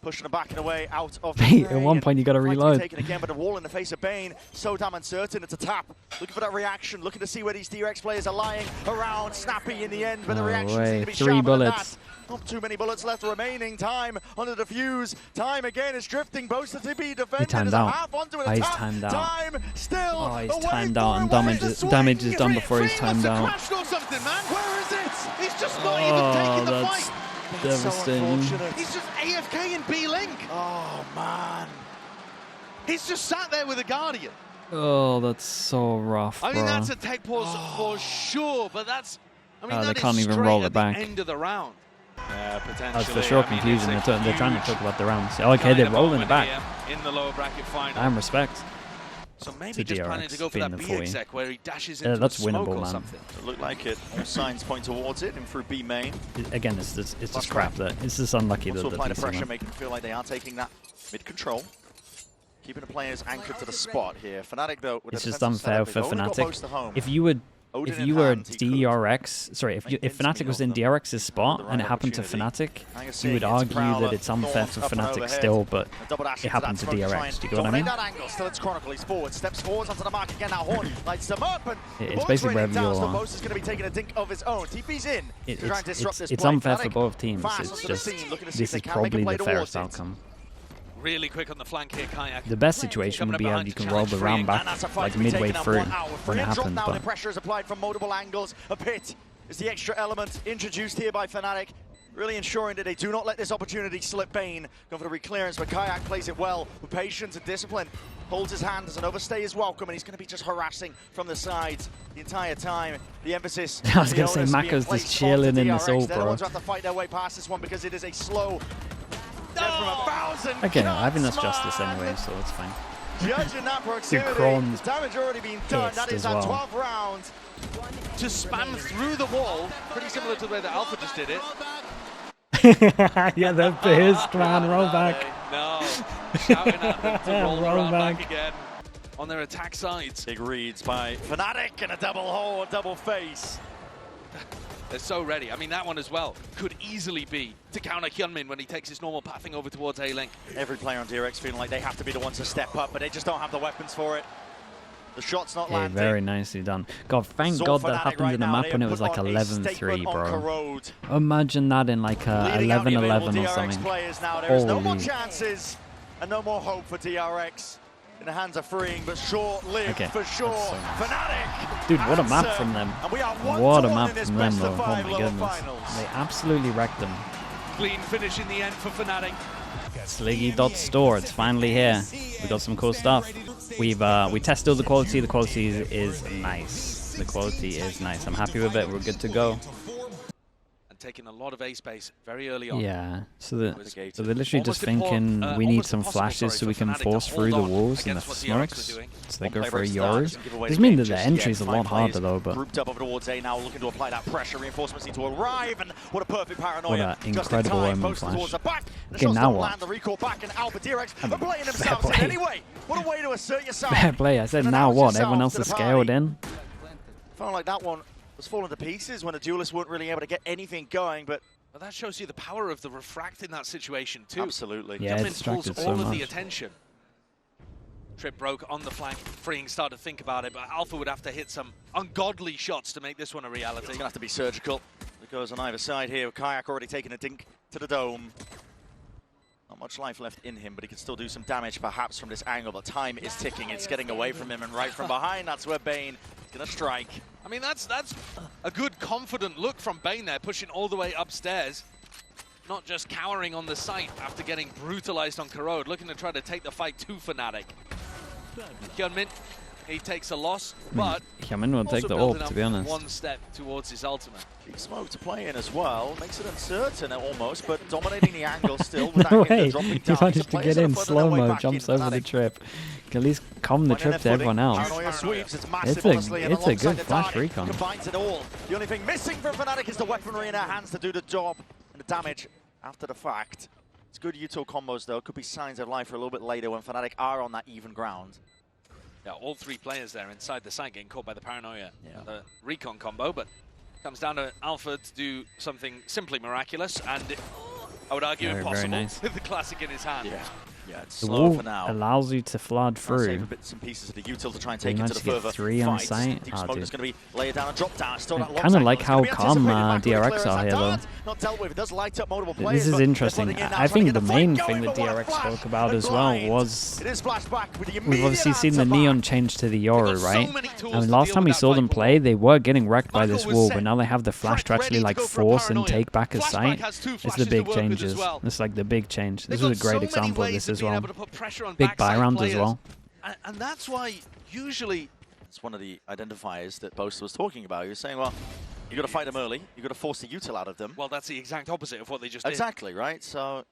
Pushing them back and away out of the At one point, you got to reload. Taken again, but a wall in the face of Bane. So damn uncertain. It's a tap. Looking for that reaction. Looking to see where these DRX players are lying around. Snappy in the end, but the reaction seems to be 3 bullets. Not too many bullets left remaining. Time under the fuse. Time again is drifting. Boaster to be defended. He timed out. He's timed out. Time still. Oh, he's timed out, and damage is done before he's timed out. Something, man. Where is it? He's just not even taking the fight. Devastating. So he's just AFK in B-Link. Oh, man. He's just sat there with a Guardian. Oh, that's so rough, I mean, that's a tech pause for sure, but that's... I mean, they can't even roll it back. End of the round. Potentially. That's for sure confusion. They're trying to talk about the rounds. Okay, they're rolling it back. In the lower bracket final. Damn respect. So maybe just planning to go for that B exec where he dashes into that's a smoke winnable, or man. something. It looked like it. All signs point towards it, and through B main. Again, it's just crap that it's just unlucky that the PC pressure, making them feel like they are taking that mid control, keeping the players anchored to the spot here. FNATIC though, with it's just unfair for FNATIC. If you were DRX, sorry, if FNATIC was in DRX's spot and it happened to FNATIC, you would argue that it's unfair for FNATIC still, but it happened to DRX. Do you get what I mean? It's basically wherever you are. It's unfair for both teams. It's just, this is probably the fairest outcome. Really quick on the flank here, Kayak. The best situation would be how you can roll the round back like midway through when it happens. But pressure is applied from multiple angles. A pit is the extra element introduced here by FNATIC, really ensuring that they do not let this opportunity slip. Bane going for the reclearance, but Kayak plays it well with patience and discipline. Holds his hand as an overstay is welcome, and he's going to be just harassing from the sides the entire time. The emphasis. I was going to say Mako's just chilling in this all, bro. They're the ones who have to fight their way past this one because it is a slow. Okay, I think that's justice anyway, so it's fine. Judging that proximity, damage already been done. That is at 12 rounds. To spam through the wall, pretty similar to the way that Alpha just did it. Yeah, they're pissed, man. Roll back. No, shouting at them to roll back again on their attack sides. Big reads by FNATIC and a double hole, a double face. They're so ready. I mean, that one as well could easily be to counter Hyunmin when he takes his normal pathing over towards A-Link. Every player on DRX feeling like they have to be the ones to step up, but they just don't have the weapons for it. The shot's not landing. Very nicely done. God, thank God that happened in a map when it was like 11-3, bro. Imagine that in like a 11-11 or something. There is no more chances and no more hope for DRX. In the hands of freeing, but short-lived for sure. FNATIC. Dude, what a map from them. What a map from them, though. Oh my goodness. They absolutely wrecked them. Clean finish in the end for FNATIC. Sliggy.store, it's finally here. We got some cool stuff. We tested all the quality. The quality is nice. The quality is nice. I'm happy with it. We're good to go. Taking a lot of A space very early on. Yeah, so they're literally just thinking we need some flashes so we can force through the walls and the smokes. So they go for a Yoru. This means that the entry is a lot harder though, but grouped up over towards A now, looking to apply that pressure. Reinforcements need to arrive, and what a perfect paranoia. What an incredible Omen flash. Okay, now what? The recall back, and Alpha DRX are playing themselves in anyway. What a way to assert yourself. Fair play. I said now what? Everyone else is scaled in. Felt like that one was falling to pieces when the duelists weren't really able to get anything going, but that shows you the power of the refract in that situation too. Absolutely. Yeah, it distracted so much. All of the attention. Trip broke on the flank. Freeing started to think about it, but Alpha would have to hit some ungodly shots to make this one a reality. It's gonna have to be surgical. It goes on either side here. Kayak already taking a dink to the dome. Not much life left in him, but he can still do some damage perhaps from this angle, but time is ticking. It's getting away from him, and right from behind, that's where Bane is gonna strike. I mean, that's a good, confident look from Bane there, pushing all the way upstairs. Not just cowering on the site after getting brutalized on Corrode, looking to try to take the fight to FNATIC. Hyunmin, he takes a loss, but Hyunmin will take the ult, to be honest. One step towards his ultimate. Big smoke to play in as well, makes it uncertain almost, but dominating the angle still. With No that way, dropping he managed to get in slow-mo, jumps over the trip. Can at least calm the trip to everyone else. It's a good flash recon. Combines it all. The only thing missing from FNATIC is the weaponry in her hands to do the job and the damage after the fact. It's good util combos though. Could be signs of life for a little bit later when FNATIC are on that even ground. Yeah, all three players there inside the site getting caught by the paranoia. Yeah. The recon combo, but comes down to Alpha to do something simply miraculous, and I would argue impossible, very nice. With the classic in his hand. Yeah, it's the slow wall for now. Allows you to flood through. Save bits and pieces of the util to try and take it to the further 3 on site. Deep smoke is going to be laid down and drop down. Still that kind of like how calm DRX are here though. Not dealt with. It does light up multiple players, this is interesting. I think the main thing that DRX spoke about as well was we've obviously seen the Neon change to the Yoru, right? I mean, last time we saw them play, they were getting wrecked by this wall, but now they have the flash to actually like force and take back a site. It's the big changes. It's like the big change. This was a great example of this as well. Big buy round as well. And that's why usually it's one of the identifiers that Boaster was talking about. He was saying, well, you got to fight them early. You got to force the util out of them. Well, that's the exact opposite of what they just did. Exactly, right? So,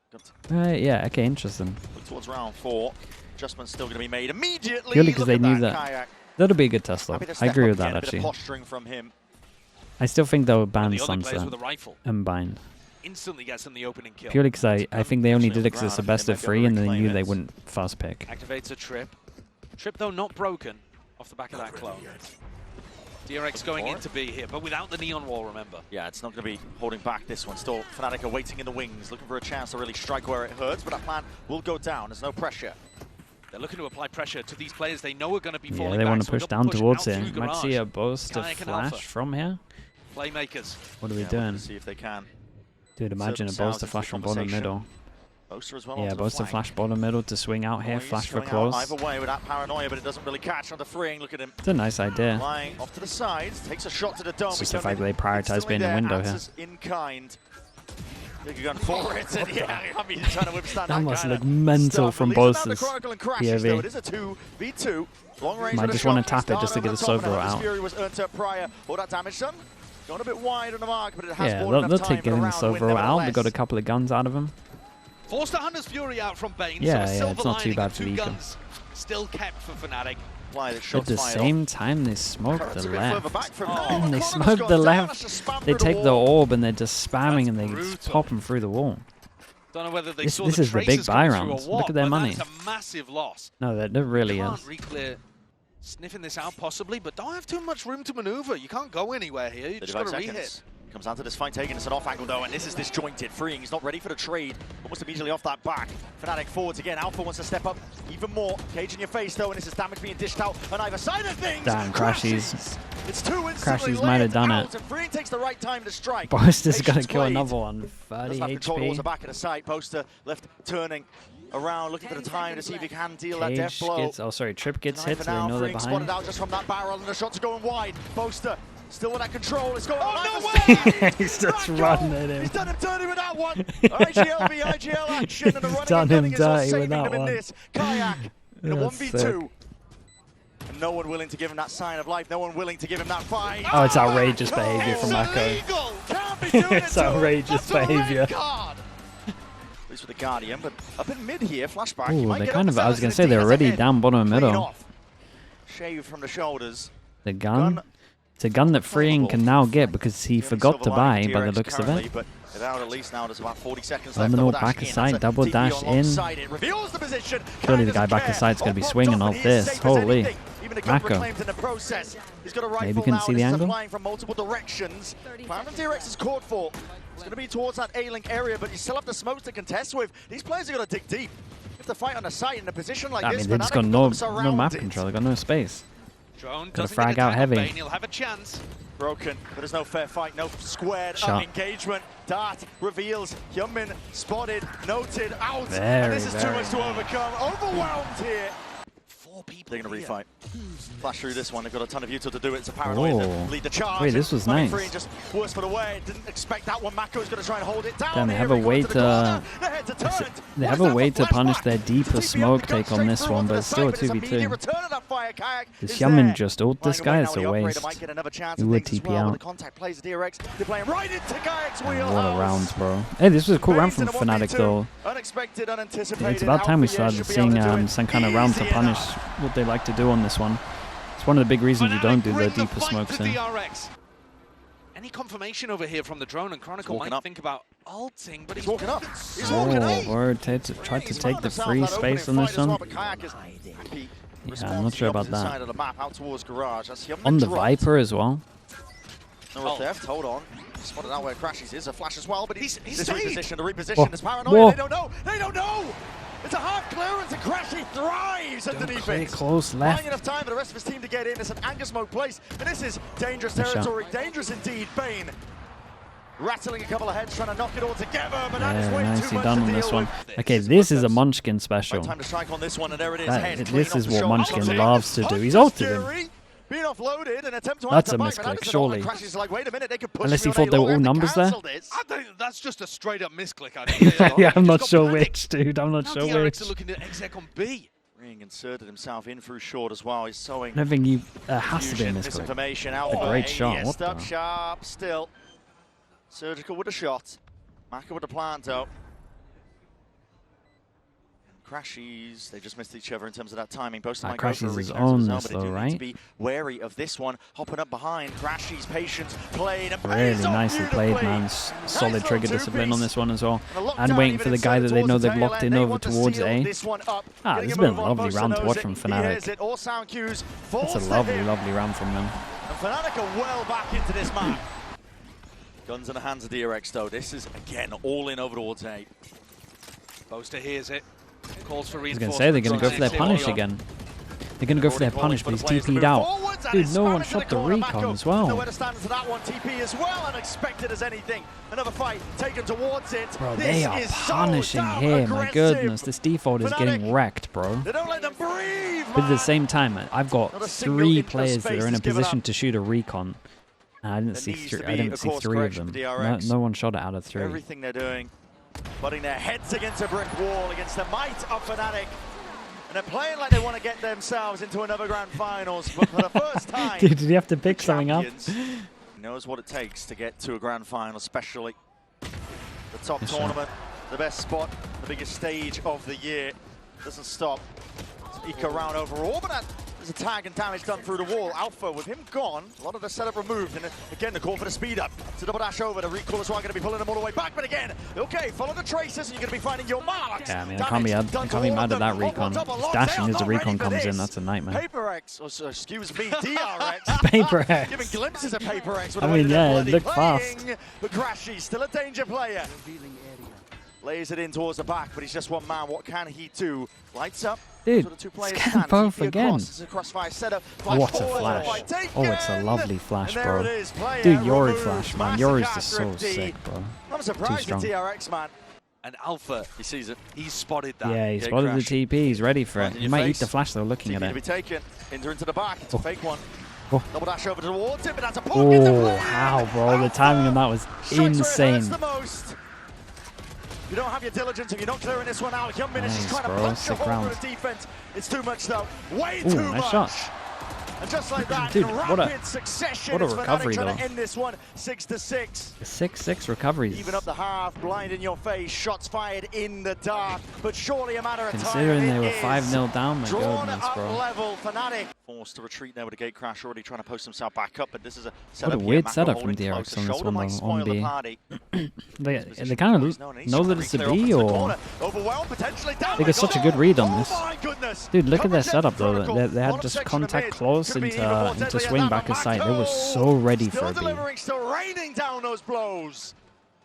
yeah, okay, interesting. Look towards round 4. Adjustments still going to be made immediately. Purely because they knew that. That'll be a good test, though. I agree with that, actually. Posturing from him. I still think they'll ban Sunset and bind. Instantly gets them the opening kill. Purely because I think they only did it because it's a best of 3 and they knew they wouldn't fast pick. Activates a trip. Trip though not broken off the back of that clone. DRX going into B here, but without the neon wall, remember. Yeah, it's not going to be holding back this one. Still, FNATIC are waiting in the wings, looking for a chance to really strike where it hurts, but that plan will go down. There's no pressure. They're looking to apply pressure to these players they know are going to be falling back. Yeah, they want to push down towards it. Might see a burst of flash from here. Playmakers. What are we doing? See if they can. Dude, imagine a bolster flash from bottom middle. Yeah, bolster flash bottom middle to swing out here, flash for close. Either way with that paranoia, but it doesn't really catch on the freeing. Look at him. It's a nice idea. Lying off to the sides, takes a shot to the dome. It's just the fact that they prioritize being in the window here. In kind. They're going for it, and yeah, I mean, trying to withstand that must look mental from Bolster's POV. It is a 2v2. Long range. Might just want to tap it just to get the Sova out. Fury was earned up prior. All that damage done. Going a bit wide on the mark, but it has they'll take getting the Sova out. They got a couple of guns out of him. Forced the Hunter's Fury out from Bane. Yeah, it's not too bad for the econ. still kept for FNATIC. At the same time, they smoke the left. They smoke the left. They take the orb and they're just spamming and they pop them through the wall. Don't know whether they this saw is the big buy round. Look at their money. That's a massive loss. No, that really is. Reclear, sniffing this out possibly, but don't have too much room to maneuver. You can't go anywhere here. You just got to re-hit. Comes down to this fight, taking us an off angle though, and this is disjointed. Freeing, he's not ready for the trade. Almost immediately off that back. FNATIC forwards again. Alpha wants to step up even more. Cage in your face though, and this is damage being dished out on either side of things. Damn, Crashies. It's two Crashies might have done it. Freeing takes the right time to strike. Boaster's got to kill another one. 30 control towards the HP. back of the site. Boaster left turning around, looking for the time to see if he can deal that death blow. Oh, sorry, Trip gets hit, so they know they're behind. Spotted out just from that barrel, and the shots are going wide. Boaster still with that control. It's going on. No way! He's just running at him. He's done him dirty with that one. IGL v IGL action, and the running done him is all dirty saving with that him in one. this. Kayak in a 1v2. Sick. And no one willing to give him that sign of life. No one willing to give him that fight. Oh, it's outrageous behavior from Mako. It's outrageous behavior. At least with the Guardian, but up in mid here, flashback. Ooh, they're kind of, I was going to say, they're already down bottom and middle. Shave from the shoulders. The gun. It's a gun that Freeing can now get because he forgot to buy by the looks of it. But without at least now, there's about 40 seconds Terminal left. back aside, double dash in. Surely the guy back aside's going to be swinging off this. Holy. Mako. Maybe can see the angle. From multiple directions. Plan from DRX is caught for. It's going to be towards that A-link area, but you still have the smokes to contest with. These players are going to dig deep. You have to fight on the site in a position like this. I mean, they've just got no map control. They've got no space. Drone got to frag out heavy. He'll have a chance. Broken, but there's no fair fight, no squared engagement. Dart reveals, Hyunmin spotted, noted, out. And this is too much to overcome. Overwhelmed here. 4 people. They're going to refight. Flash through this one. They've got a ton of util to do it. It's a paranoid to lead the charge. Wait, this was nice. Just worse for the way. Didn't expect that one. Mako's going to try and hold it down. Damn, they have a way to. They have a way to punish their deeper smoke take on this one, but it's still a 2v2. Does Hyunmin just ult this guy? It's a waste. He would TP out. What a round, bro. Hey, this was a cool round from FNATIC though. It's about time we started seeing some kind of round to punish what they like to do on this one. It's one of the big reasons you don't do the deeper smokes in. Any confirmation over here from the drone, and Chronicle might think about ulting, but he's walking up. He's walking up. Or tried to take the free space on this one. Yeah, I'm not sure about that. On the Viper as well. No theft, hold on. Spotted out where Crashies is, a flash as well, but he's repositioned, the reposition is paranoid. They don't know! It's a hard clearance, and Crashy thrives underneath it. Close left. Buying enough time for the rest of his team to get in. It's an anger smoke place, and this is dangerous territory. Dangerous indeed. Bane rattling a couple of heads, trying to knock it all together, but that is way nicely too done much on to this deal one. with. Okay, this is a Munchkin special. Time to strike on this one, and there it is. This is what Munchkin loves to do. He's ulted him. Being offloaded and attempt to That's a misclick, surely. Like, wait a minute, they could push unless he thought they were all numbers there. I think that's just a straight up misclick. Yeah, I'm not sure which, dude. I'm not sure which. DRX are looking at exec on B. Ring inserted himself in through short as well. He's sowing. I think you has to be a misclick. Misinformation out. A great shot. What up sharp still. Surgical with a shot. Maka with a plant out. Crashies, they just missed each other in terms of that timing. Both might go for a is on this though, right? Need to be wary of this one. Hopping up behind. Crashies, patience, played and really nicely played, man. Solid trigger discipline on this one as well. And waiting for the guy that they know they've locked in over towards A. This has been a lovely round to watch from FNATIC. It's a lovely, lovely round from them. And FNATIC are well back into this map. Guns in the hands of DRX though. This is again all in over towards A. Boaster hears it. Calls for I was going to say they're going to go for their punish again. They're going to go for their punish, but he's TP'd out. Dude, no one shot the recon as well. Nowhere to stand to that one. TP as well, unexpected as anything. Another fight taken towards it. Bro, they are punishing here. My goodness, this default is getting wrecked, bro. They don't let them breathe. But at the same time, I've got 3 players that are in a position to shoot a recon. And I didn't see 3 of them. No one shot it out of 3. Everything they're doing. Putting their heads against a brick wall against the might of FNATIC. And they're playing like they want to get themselves into another grand finals. But for the first time, dude, did you have to pick something up? Knows what it takes to get to a grand final, especially the top tournament, the best spot, the biggest stage of the year. Doesn't stop. eco round overall, but there's a tag and damage done through the wall. Alpha, with him gone, a lot of the setup removed, and again, the call for the speed up. To double dash over, the recall as well, going to be pulling them all the way back, but again, okay, follow the traces, and you're going to be finding your marks. Yeah, I mean, I can't be mad at that recon. It's dashing as the recon comes in, that's a nightmare. Paper X, or excuse me, DRX. Paper X. Giving glimpses of Paper X. I mean, yeah, it looked fast. But Crashy, still a danger player. Lays it in towards the back, but he's just one man. What can he do? Lights up. Dude, scan both again. What a flash. Oh, it's a lovely flash, bro. Dude, Yori flash, man. Yori's just so sick, bro. I'm surprised with DRX, man. And Alpha, he sees it. He's spotted that. Yeah, he spotted the TP. He's ready for it. He might eat the flash, though, looking at it. To be taken. Into the back. It's a fake one. Oh. Double dash over towards it, but that's a oh, how, bro. The timing on that was insane. You don't have your diligence if you're not clearing this one out. Hyunmin is just trying to punch a hole through the defense. It's too much though. Way too much. Shot. And just like that, dude, in rapid succession, what a recovery though. Trying to end this one 6-6. 6-6 recoveries. Even up the half, blind in your face, shots fired in the dark, but surely a matter of time. Considering they were 5-0 down, my goodness, bro. Level, FNATIC forced to retreat there with a gate crash, already trying to post himself back up, but this is a setup. What a weird setup from DRX on this one though, on B. they kind of know that it's a B, or they get such a good read on this. Dude, look at their setup though. They had just contact close into swing back aside. They were so ready for a B.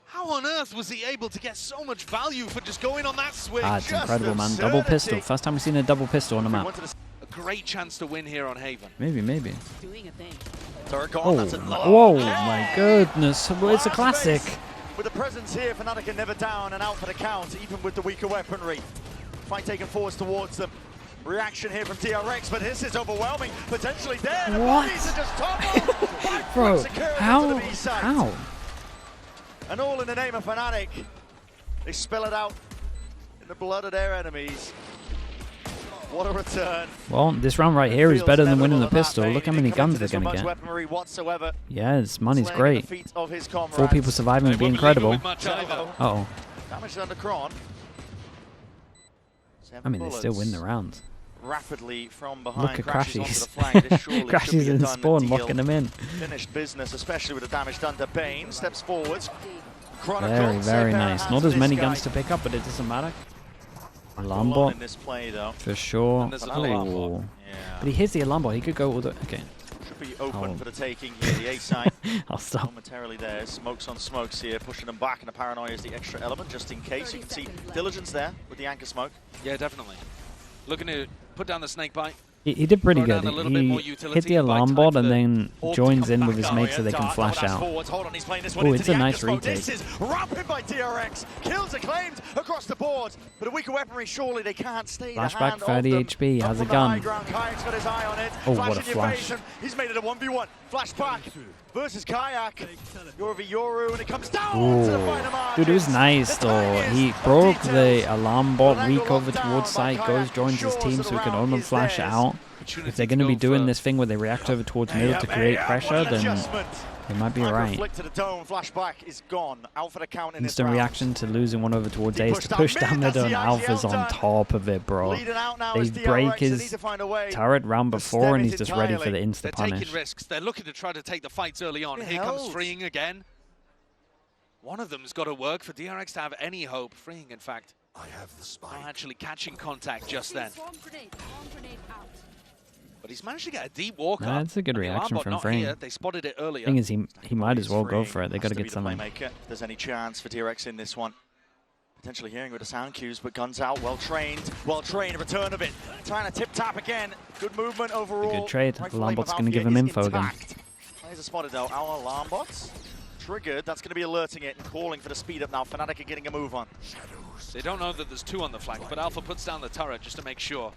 How on earth was he able to get so much value for just going on that swing? Ah, it's incredible, man. Double pistol. First time we've seen a double pistol on a map. A great chance to win here on Haven. Maybe. Oh, whoa, my goodness. It's a classic. With the presence here, FNATIC are never down and out for the count, even with the weaker weaponry. Fight taken force towards them. Reaction here from DRX, but this is overwhelming. Potentially there. The bodies are just toppled. Bro, how? And all in the name of FNATIC. They spill it out in the blood of their enemies. What a return. Well, this round right here is better than winning the pistol. Look how many guns they're going to get. Yeah, this money's great. 4 people surviving would be incredible. Uh-oh. Damage under Kron. I mean, they still win the round. Rapidly from behind. Look at Crashies. Crashies in spawn, locking them in. Finished business, especially with the damage done to Bane. Steps forwards. Very, very nice. Not as many guns to pick up, but it doesn't matter. Alarm bot, for sure. Oh. Yeah. But he hits the alarm bot. He could go all the... Okay. Should be open for the taking here. The A side. I'll stop. Momentarily there. Smokes on smokes here, pushing them back, and the paranoia is the extra element, just in case. You can see diligence there with the anchor smoke. Yeah, definitely. Looking to put down the snake bite. He did pretty good. He hit the alarm bot and then joins in with his mates so they can flash out. Oh, it's a nice retake. This is rapid by DRX. Kills acclaimed across the board. But a weaker weaponry, surely they can't stay. Flashback 30 HP, has a gun. Oh, what a flash. He's made it a 1v1. Flashback versus Kayak. Yoru v Yoru, and it comes down to the final mark. Dude, it was nice though. He broke the alarm bot, recover towards site, goes, joins his team so he can only flash out. If they're going to be doing this thing where they react over towards middle to create pressure, then they might be right. Instant reaction to losing one over towards A is to push down middle, and Alpha's on top of it, bro. They break his turret round before, and he's just ready for the insta punish. They're taking risks. They're looking to try to take the fights early on. Here comes freeing again. One of them's got to work for DRX to have any hope. Freeing, in fact, not actually catching contact just then. But he's managed to get a deep walk up. That's a good reaction from Freeing. They spotted it earlier. Thing is, he might as well go for it. They got to get something. If there's any chance for DRX in this one. Potentially hearing with the sound cues, but guns out, well trained, return of it. Trying to tip tap again. Good movement overall. Good trade. Alarm bot's going to give him info again. Players are spotted though. Our alarm bots triggered. That's going to be alerting it and calling for the speed up now. FNATIC are getting a move on. They don't know that there's 2 on the flank, but Alpha puts down the turret just to make sure.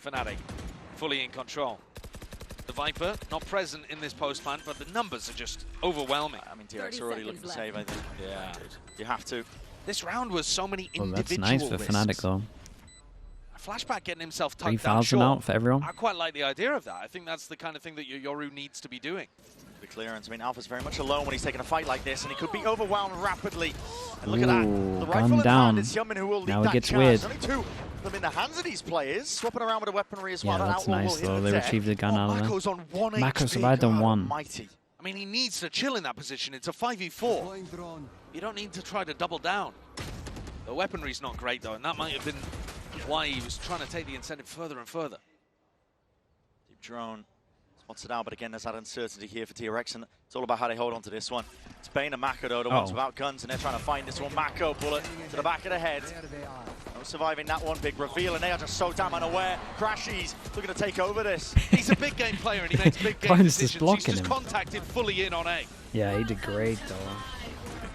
FNATIC fully in control. The Viper not present in this post plant, but the numbers are just overwhelming. I mean, DRX are already looking to save, I think. Yeah, you have to. This round was so many individual that's nice for FNATIC though. Flashback getting himself tucked down 3,000 out for everyone. I quite like the idea of that. I think that's the kind of thing that Yoru needs to be doing. The clearance. I mean, Alpha's very much alone when he's taking a fight like this, and he could be overwhelmed rapidly. And look at that. The rifle in hand is Hyunmin who will lead now that it gets charge. weird. Only 2 them in the hands of these players, swapping around with the weaponry as well. Yeah, that's nice though. They retrieved the gun out of it. Mako survived on 1. Mighty. I mean, he needs to chill in that position. It's a 5v4. You don't need to try to double down. The weaponry's not great though, and that might have been why he was trying to take the incentive further and further. Deep drone spots it out, but again, there's that uncertainty here for DRX, and it's all about how they hold on to this one. It's Bane and Mako though, the ones without guns, and they're trying to find this one. Mako bullet to the back of the head. No surviving that one, big reveal, and they are just so damn unaware. Crashies looking to take over this. He's a big game player, and he makes big game decisions. He's just contacted fully in on A. Yeah, he did great though.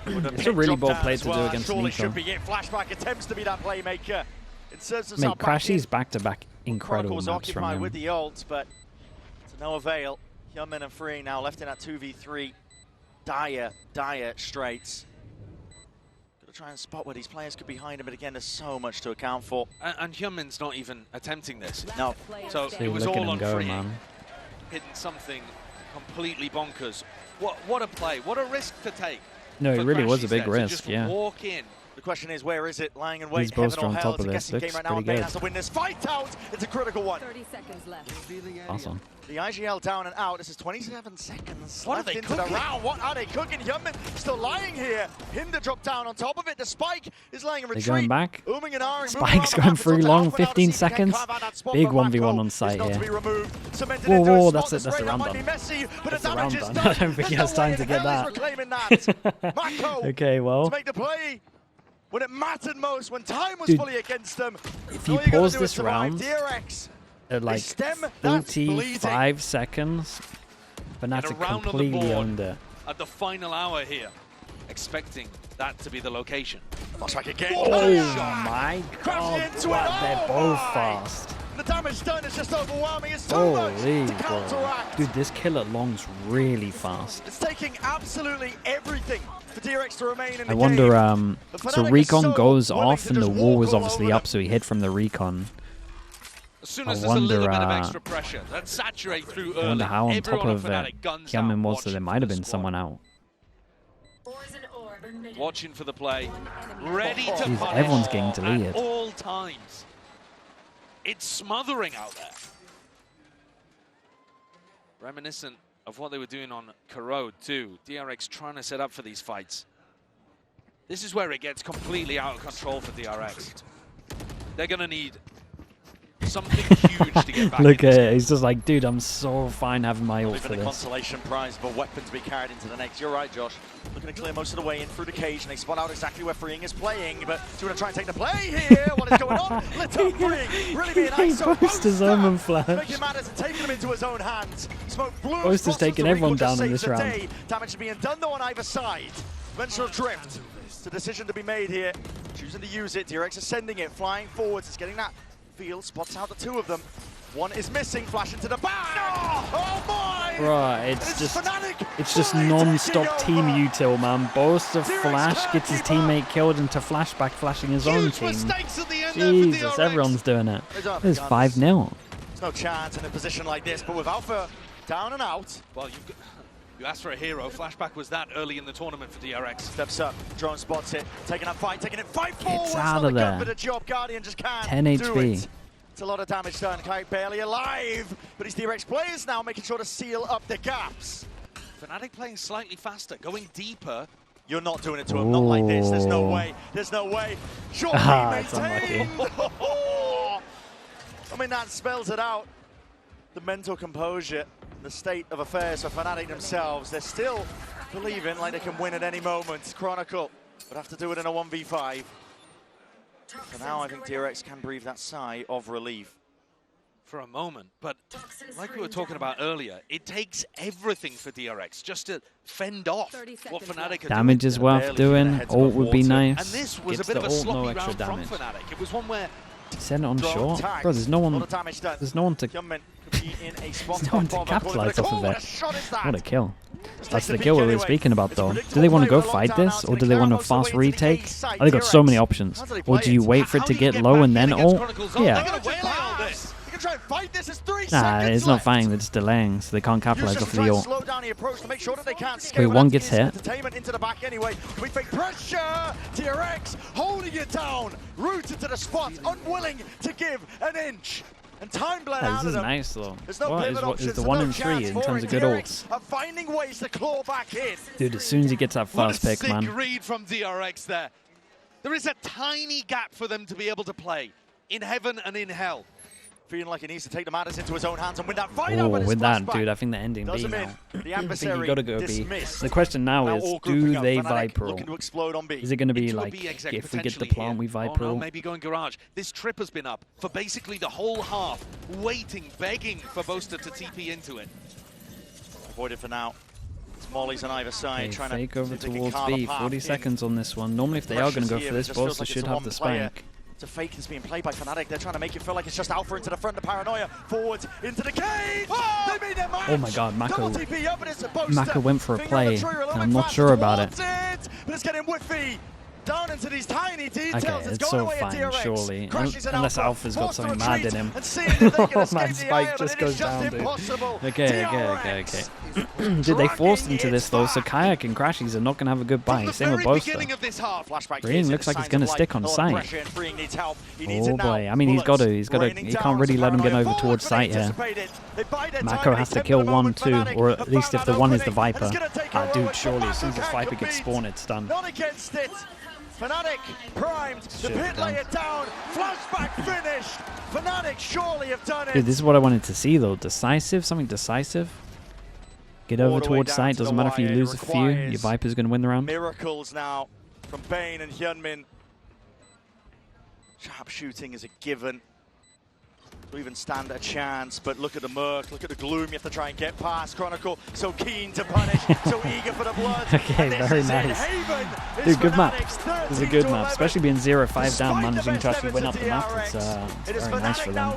It's a really bold play to do against Nico. Should be it. Flashback attempts to be that playmaker. Mate, Crashy's back-to-back incredible maps from him. With the ult, but to no avail. Hyunmin and Free now left in that 2v3. Dire straits. Got to try and spot where these players could be behind him, but again, there's so much to account for. And Hyunmin's not even attempting this. No. So it was all on Free. Hitting something completely bonkers. What a play. What a risk to take. No, it really was a big risk, yeah. Walk in. The question is, where is it? Lying in wait, these both on top of this. Looks right pretty good. Has to win this fight out. It's a critical one. 30 seconds left. Awesome. The IGL down and out. This is 27 seconds what left are they into cooking? the round. What are they cooking? Hyunmin still lying here. Hinder dropped down on top of it. The Spike is lying in retreat. They're going back. And Spike's going through long. 15 seconds. Big 1v1 on site here. Whoa, that's it. That's the round done. That's the round done. I don't think he has time to get that. Okay, well. To make the play. When it mattered most, when time was fully against them. If you pause this round DRX, at like 35 seconds, FNATIC completely owned it. At the final hour here, expecting that to be the location. Flashback again. Oh my god, they're both fast. The damage done is just overwhelming. It's so much to counteract. Dude, this kill at long's really fast. It's taking absolutely everything for DRX to remain in the I wonder, game. so recon goes off and the wall was obviously up, so he hit from the recon. As soon as there's a little bit of extra pressure, that saturate through early. I wonder how on top of Hyunmin was, so there might have been someone out. Watching for the play, ready to punish everyone's getting deleted at all times. It's smothering out there. Reminiscent of what they were doing on Corrode too. DRX trying to set up for these fights. This is where it gets completely out of control for DRX. They're gonna need something huge to get back. Look at it, he's just like, dude, I'm so fine having my ult for the this. Consolation prize of a weapon to be carried into the next. You're right, Josh. Looking to clear most of the way in through the cage, and they spot out exactly where Freeing is playing. But do you want to try and take the play here? What is going on? Lit up Freeing, really being ISO. He posted his own flash. Making matters and taking him into his own hands. Smoke blue. Poster's taking everyone down in this round. Damage being done though on either side. Ventral drift. It's a decision to be made here. Choosing to use it. DRX is sending it, flying forwards. It's getting that field, spots out the two of them. One is missing, flash into the back. Oh my! Right, it's just non-stop team util, man. Boaster flash gets his teammate killed into flashback, flashing his own team. Jesus, everyone's doing it. There's 5-0. There's no chance in a position like this, but with Alpha down and out. Well, you asked for a hero. Flashback was that early in the tournament for DRX. Steps up, drone spots it, taking that fight, taking it 5 forward. It's out of there. But a job, Guardian just can't 10 HP. It's a lot of damage done. Kite barely alive, but his DRX players now making sure to seal up the gaps. FNATIC playing slightly faster, going deeper. You're not doing it to him, not like this. There's no way. There's no way. Sure, maintained. I mean, that spells it out. The mental composure, the state of affairs for FNATIC themselves. They're still believing like they can win at any moment. Chronicle would have to do it in a 1v5. For now, I think DRX can breathe that sigh of relief. For a moment, but like we were talking about earlier, it takes everything for DRX just to fend off what FNATIC are damage is worth doing. Ult would be nice. And this was a bit of a sloppy round from FNATIC. It was one where send it on short. Bro, there's no one. There's no one to. There's no one to capitalize off of it. What a kill! That's the kill we were speaking about, though. Do they want to go fight this, or do they want to fast retake? Oh, they got so many options. Or do you wait for it to get low and then ult? Yeah. can try and fight this. It's 3 Nah, seconds it's not left. fighting, they're just delaying, so they can't capitalize off of the ult. Slow down the approach to make sure that they can't Wait, one gets hit. Entertainment into the back anyway. Can we fake pressure? DRX holding it down, rooted to the spot, unwilling to give an inch. And time bled out this of is them. nice though. There's no What is the 1 and 3 in terms of good ults? Finding ways to claw back in. Dude, as soon as he gets that first pick, man. What a sick read from DRX there. There is a tiny gap for them to be able to play in heaven and in hell. Feeling like he needs to take the matters into his own hands and win that fight. Oh, with that, dude, I think the ending B now. The I think you gotta go B. dismissed. The question now is, do they Viper ult? To explode on B. Is it going to be Into a like, B exec if we get the potentially plant, here. we Viper Oh no, ult? maybe going garage. This trip has been up for basically the whole half, waiting, begging for Boaster to TP into it. Avoided for now. It's Molly's on either side, Okay, trying fake to over towards B, 40 seconds on this one. Normally if they are going to go for this, Boaster should have the spank. It's a fake that's being played by FNATIC. They're trying to make it feel like it's just Alpha into the front, the paranoia. Forwards into the cage. Oh! They made their match. Oh my god, Mako Mako went for a play, and I'm not sure about it. But it's getting whiffy. Down into these tiny details. Okay, it's so fine, surely. Unless Alpha's got something Forced mad in him. Oh man, Spike just goes down, dude. Okay. Dude, they forced into this though, so Kayak and Crashies are not going to have a good buy. Same with Boaster. Green looks like he's going to stick on site. Oh boy, I mean he can't really let him get over towards site here. Mako has to kill 1, 2, or at least if the 1 is the Viper. Ah, dude, surely as soon as this Viper gets spawned, it's done. Not against it. FNATIC primed, the pit layer down, flashback finished. FNATIC surely have done it. Dude, this is what I wanted to see though. Decisive, something decisive. Get over towards site, doesn't matter if you lose a few, your Viper's going to win the round. Miracles now from Bane and Hyunmin. Sharp shooting is a given. To even stand a chance, but look at the murk, look at the gloom. You have to try and get past Chronicle. So keen to punish, so eager for the blood. Okay, very nice. Dude, good map. This is a good map, especially being 0-5 down, managing to actually win up the map. It's very nice for them.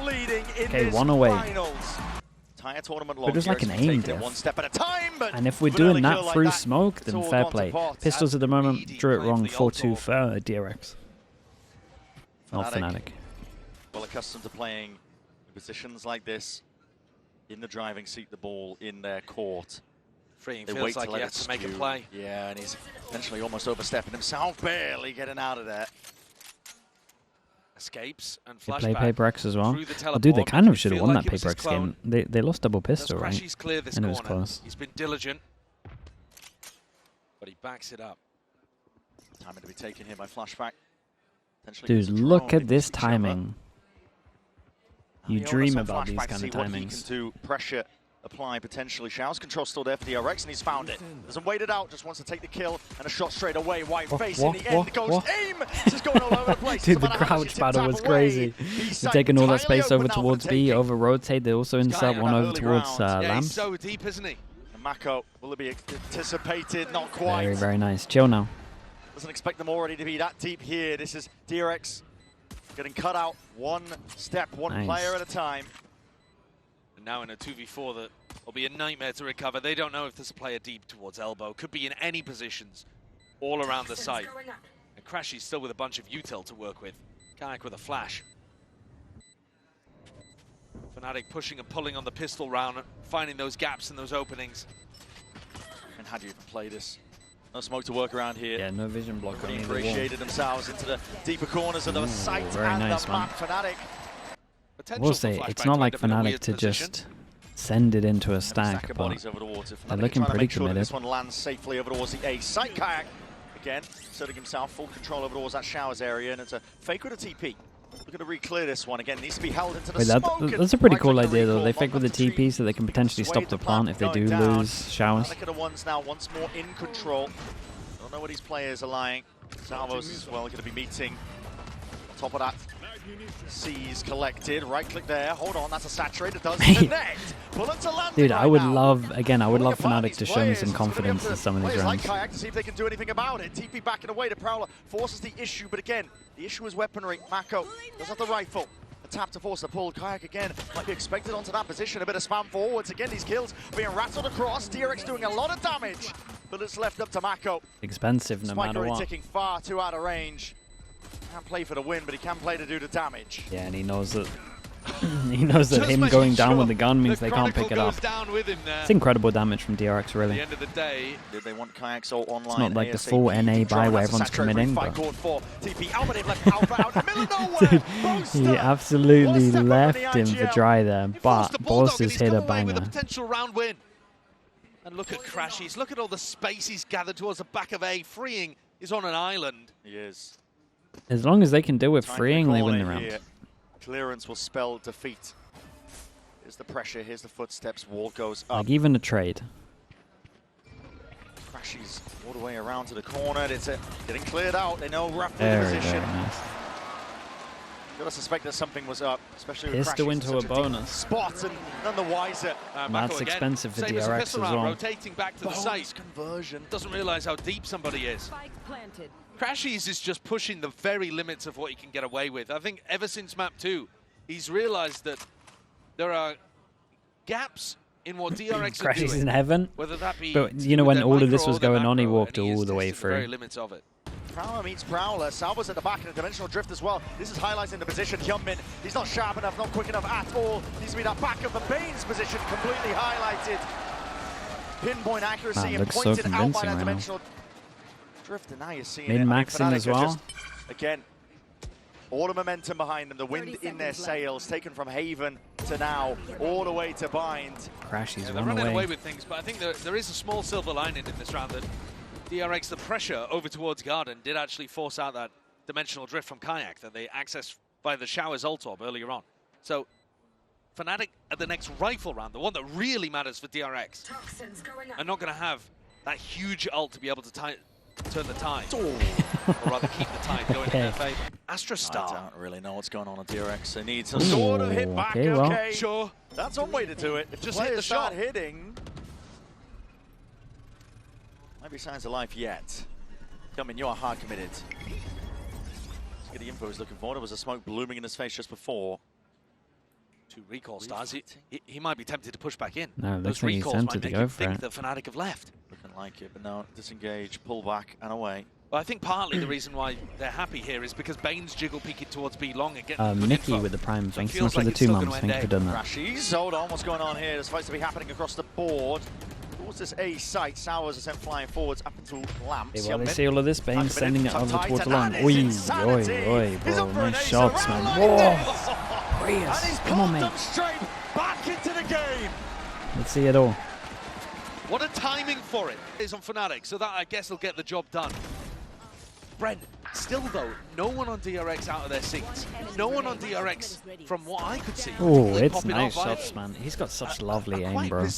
Okay, 1 away. But just like an aim diff. And if we're doing that through smoke, then fair play. Pistols at the moment, drew it wrong, 4-2 for DRX. Not FNATIC. Well accustomed to playing positions like this, in the driving seat, the ball in their court. Freeing feels like he has to make a play. Yeah, and he's essentially almost overstepping himself, barely getting out of there. Escapes and They flashback. play Paper X as well. Oh, dude, they kind of should have won that Paper X game. They lost double pistol, right? And it was close. He's been diligent, but he backs it up. Timing to be taken here by flashback. Dude, look at this timing. You dream about these kind of timings. To pressure apply potentially. Xiao's control still there for DRX, and he's found it. Doesn't wait it out, just wants to take the kill and a shot straight away. White face in the end. Goes aim. Just going all over the place. Dude, the crouch battle was crazy. They're taking all that space over towards B, over rotate. They also insert one over towards Lamb. He's so deep, isn't he? And Mako, will it be anticipated? Not quite. Very, very nice. Chill now. Doesn't expect them already to be that deep here. This is DRX getting cut out one step, one player at a time. And now in a 2v4 that will be a nightmare to recover. They don't know if there's a player deep towards elbow. Could be in any positions all around the site. And Crashy's still with a bunch of util to work with. Kayak with a flash. FNATIC pushing and pulling on the pistol round, finding those gaps and those openings. And how do you even play this? No smoke to work around here. Yeah, no vision block. Really appreciated themselves into the deeper corners of the site very nice, the map. FNATIC. I will say, it's not like FNATIC to just send it into a stack, but they're looking pretty committed. This one lands safely over towards the A site. Kayak again, asserting himself, full control over towards that showers area, and it's a fake with a TP. Looking to re-clear this one again. Needs to be held into the smoke. That's a pretty cool idea, though. They fake with the TP so they can potentially stop the plant if they do lose showers. Look at the ones now once more in control. Don't know where these players are lying. Salvos as well going to be meeting. On top of that, C's collected. Right click there. Hold on, that's a saturated. Does connect. Dude, I would love FNATIC to show me some confidence in some of these rounds. Kayak to see if they can do anything about it. TP backing away to Prowler forces the issue, but again, the issue is weaponry. Mako does have the rifle. A tap to force the pull. Kayak again might be expected onto that position. A bit of spam forwards. Again, these kills being rattled across. DRX doing a lot of damage, but it's left up to Mako. Expensive no matter what. Ticking far too out of range. Can't play for the win, but he can play to do the damage. Yeah, and he knows that He knows that him going down with the gun means they can't pick it up. It's incredible damage from DRX, really. At the end of the day, did they want Kayak's ult online? It's not like the full NA buy where everyone's committing, but dude, he absolutely left him for dry there, but Boss has hit a banger. And look at Crashies, look at all the space he's gathered towards the back of A. Freeing is on an island. He is. As long as they can do it freeing, they win the round. Here. Clearance will spell defeat. Here's the pressure, here's the footsteps, wall goes up. Like even a trade. Crashies all the way around to the corner. It's getting cleared out. They know roughly Very, the position. very nice. Gotta suspect that something was up, especially with Pistol Crashies into a bonus. Spot and none the wiser. That's expensive for DRX as well. Rotating back to the site. Conversion. Doesn't realize how deep somebody is. Crashies is just pushing the very limits of what he can get away with. I think ever since map 2, he's realized that there are gaps in what DRX are doing. Crashies in heaven. Whether that be, but you know, when all of this was going on, he walked all the way through. The very limits of it. Prowler meets Prowler. Salvo's at the back in a dimensional drift as well. This is highlighting the position. Hyunmin, he's not sharp enough, not quick enough at all. Needs to be that back of the Bane's position, completely highlighted. Pinpoint accuracy and pointed out by that dimensional drift. And now you're seeing min-maxing as well. Again, all the momentum behind them, the wind in their sails, taken from Haven to now, all the way to Bind. Crashies they're running away with things, but I think there is a small silver lining in this round that DRX, the pressure over towards Garden, did actually force out that dimensional drift from Kayak that they accessed by the Showers ult orb earlier on. So, FNATIC at the next rifle round, the one that really matters for DRX, are not going to have that huge ult to be able to turn the tide, or rather keep the tide going in their favor. Astra Star. I don't really know what's going on at DRX. They need some sort of hit back. Okay, sure. That's one way to do it. If just hit the shot. Hitting. Might be signs of life yet. Coming, you are hard committed. Let's get the info he's looking for. There was a smoke blooming in his face just before. 2 recall stars. He might be tempted to push back in. No, those recalls might make him think that FNATIC have left. Looking like it, but no, disengage, pull back, and away. Well, I think partly the reason why they're happy here is because Bane's jiggle peeking towards B long and getting Mickey with the prime. Thanks so much for the 2 months. Thank you for doing that. Crashies, hold on, what's going on here? There's fights to be happening across the board. Towards this A site, Sowers are sent flying forwards up into Lamps. Well, they see all of this, Bane sending it over towards the line. Oi, bro, nice shots, man. Whoa, Prius, come on, mate. Straight back into the game. Let's see it all. What a timing for it is on FNATIC, so that I guess will get the job done. Brent, still though, no one on DRX out of their seats. No one on DRX, from what I could see. Oh, it's nice shots, man. He's got such lovely aim, bro.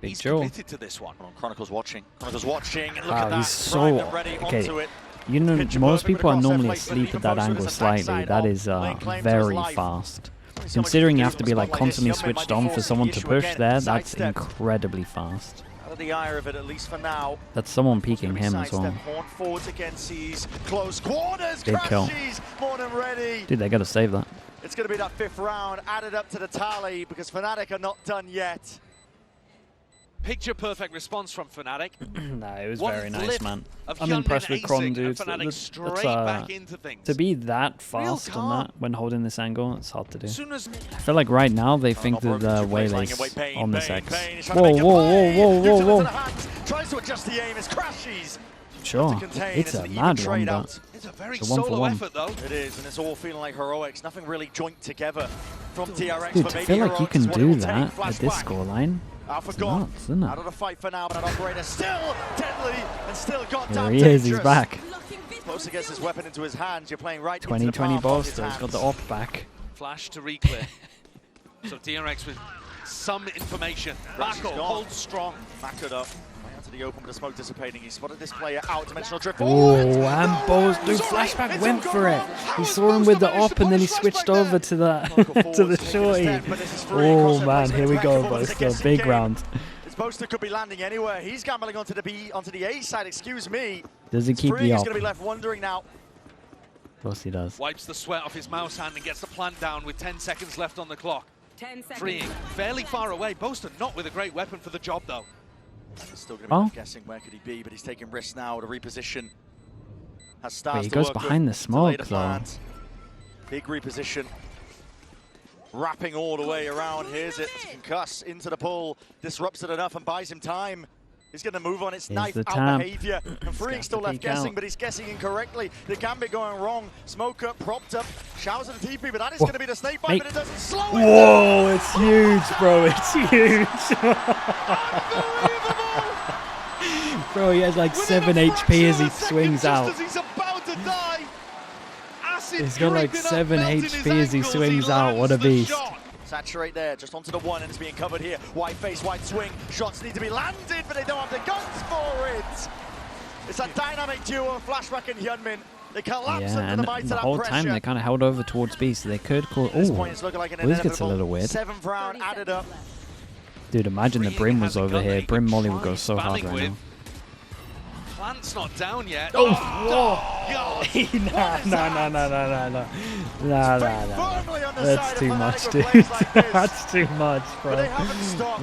Big He's Joe. committed to this one. Chronicle's watching. Chronicle's watching. And look wow, at that. He's so okay. You know, most people are normally asleep at that angle slightly. That is very fast. Considering you have to be like constantly switched on for someone to push there, that's incredibly fast. Out of the eye of it, at least for now. That's someone peeking him as well. Forwards again, sees close quarters. Big kill. More than ready. Dude, they gotta save that. It's gonna be that 5th round added up to the tally because FNATIC are not done yet. Picture perfect response from FNATIC. No, it was very nice, man. I'm impressed with Kron, dude. To be that fast on that when holding this angle, it's hard to do. I feel like right now they think that the Waylay's on this X. Whoa. Tries to adjust the aim as Crashies. Sure, it's a mad one, but it's a very solo effort, though. It is, and it's all feeling like heroics. Nothing really joint together from DRX. Dude, to feel like you can do that at this scoreline. It's nuts, isn't it? Out of the fight for now, but that operator still deadly and still got There he is, he's back. Close gets his weapon into his hands. You're playing right 2020 bolster, he's got the op back. Flash to re-clear. So DRX with some information. Mako holds strong. Makoed up. To the open with the smoke dissipating. He spotted this player out. Dimensional drift. Oh, and Bose, dude, Flashback went for it. He saw him with the op and then he switched over to the to the shorty. Oh man, here we go, Boaster. Big round. This Boaster could be landing anywhere. He's gambling onto the A side. Excuse me. Does he keep the op? He's going to be left wondering now. Of course he does. Wipes the sweat off his mouse hand and gets the plant down with 10 seconds left on the clock. 10 seconds. Freeing fairly far away. Boaster not with a great weapon for the job though. He's still going to be guessing where could he be, but he's taking risks now to reposition. Has stars he goes behind the smoke though. Big reposition. Wrapping all the way around. Here's it. Concuss into the pull. Disrupts it enough and buys him time. He's going to move on. It's knife out behavior. And Freeing still left guessing, but he's guessing incorrectly. The gambit going wrong. Smoke up, propped up. Showers at the TP, but that is going to be the snake bite, but it doesn't slow it. Whoa, it's huge, bro. It's huge. Bro, he has like 7 HP as he swings out. He's about to die. He's got like 7 HP as he swings out. What a beast. Saturate there, just onto the one, and it's being covered here. White face, white swing. Shots need to be landed, but they don't have the guns for it. It's a dynamic duo, Flashback and Hyunmin. They collapse under the might of that pressure. The whole time they kind of held over towards B, so they could call. Oh, this gets a little weird. 7th round added up. Dude, imagine the Brim was over here. Brim Molly would go so hard right now. Plant's not down yet. Oh, God. No. That's too much, dude. That's too much, bro.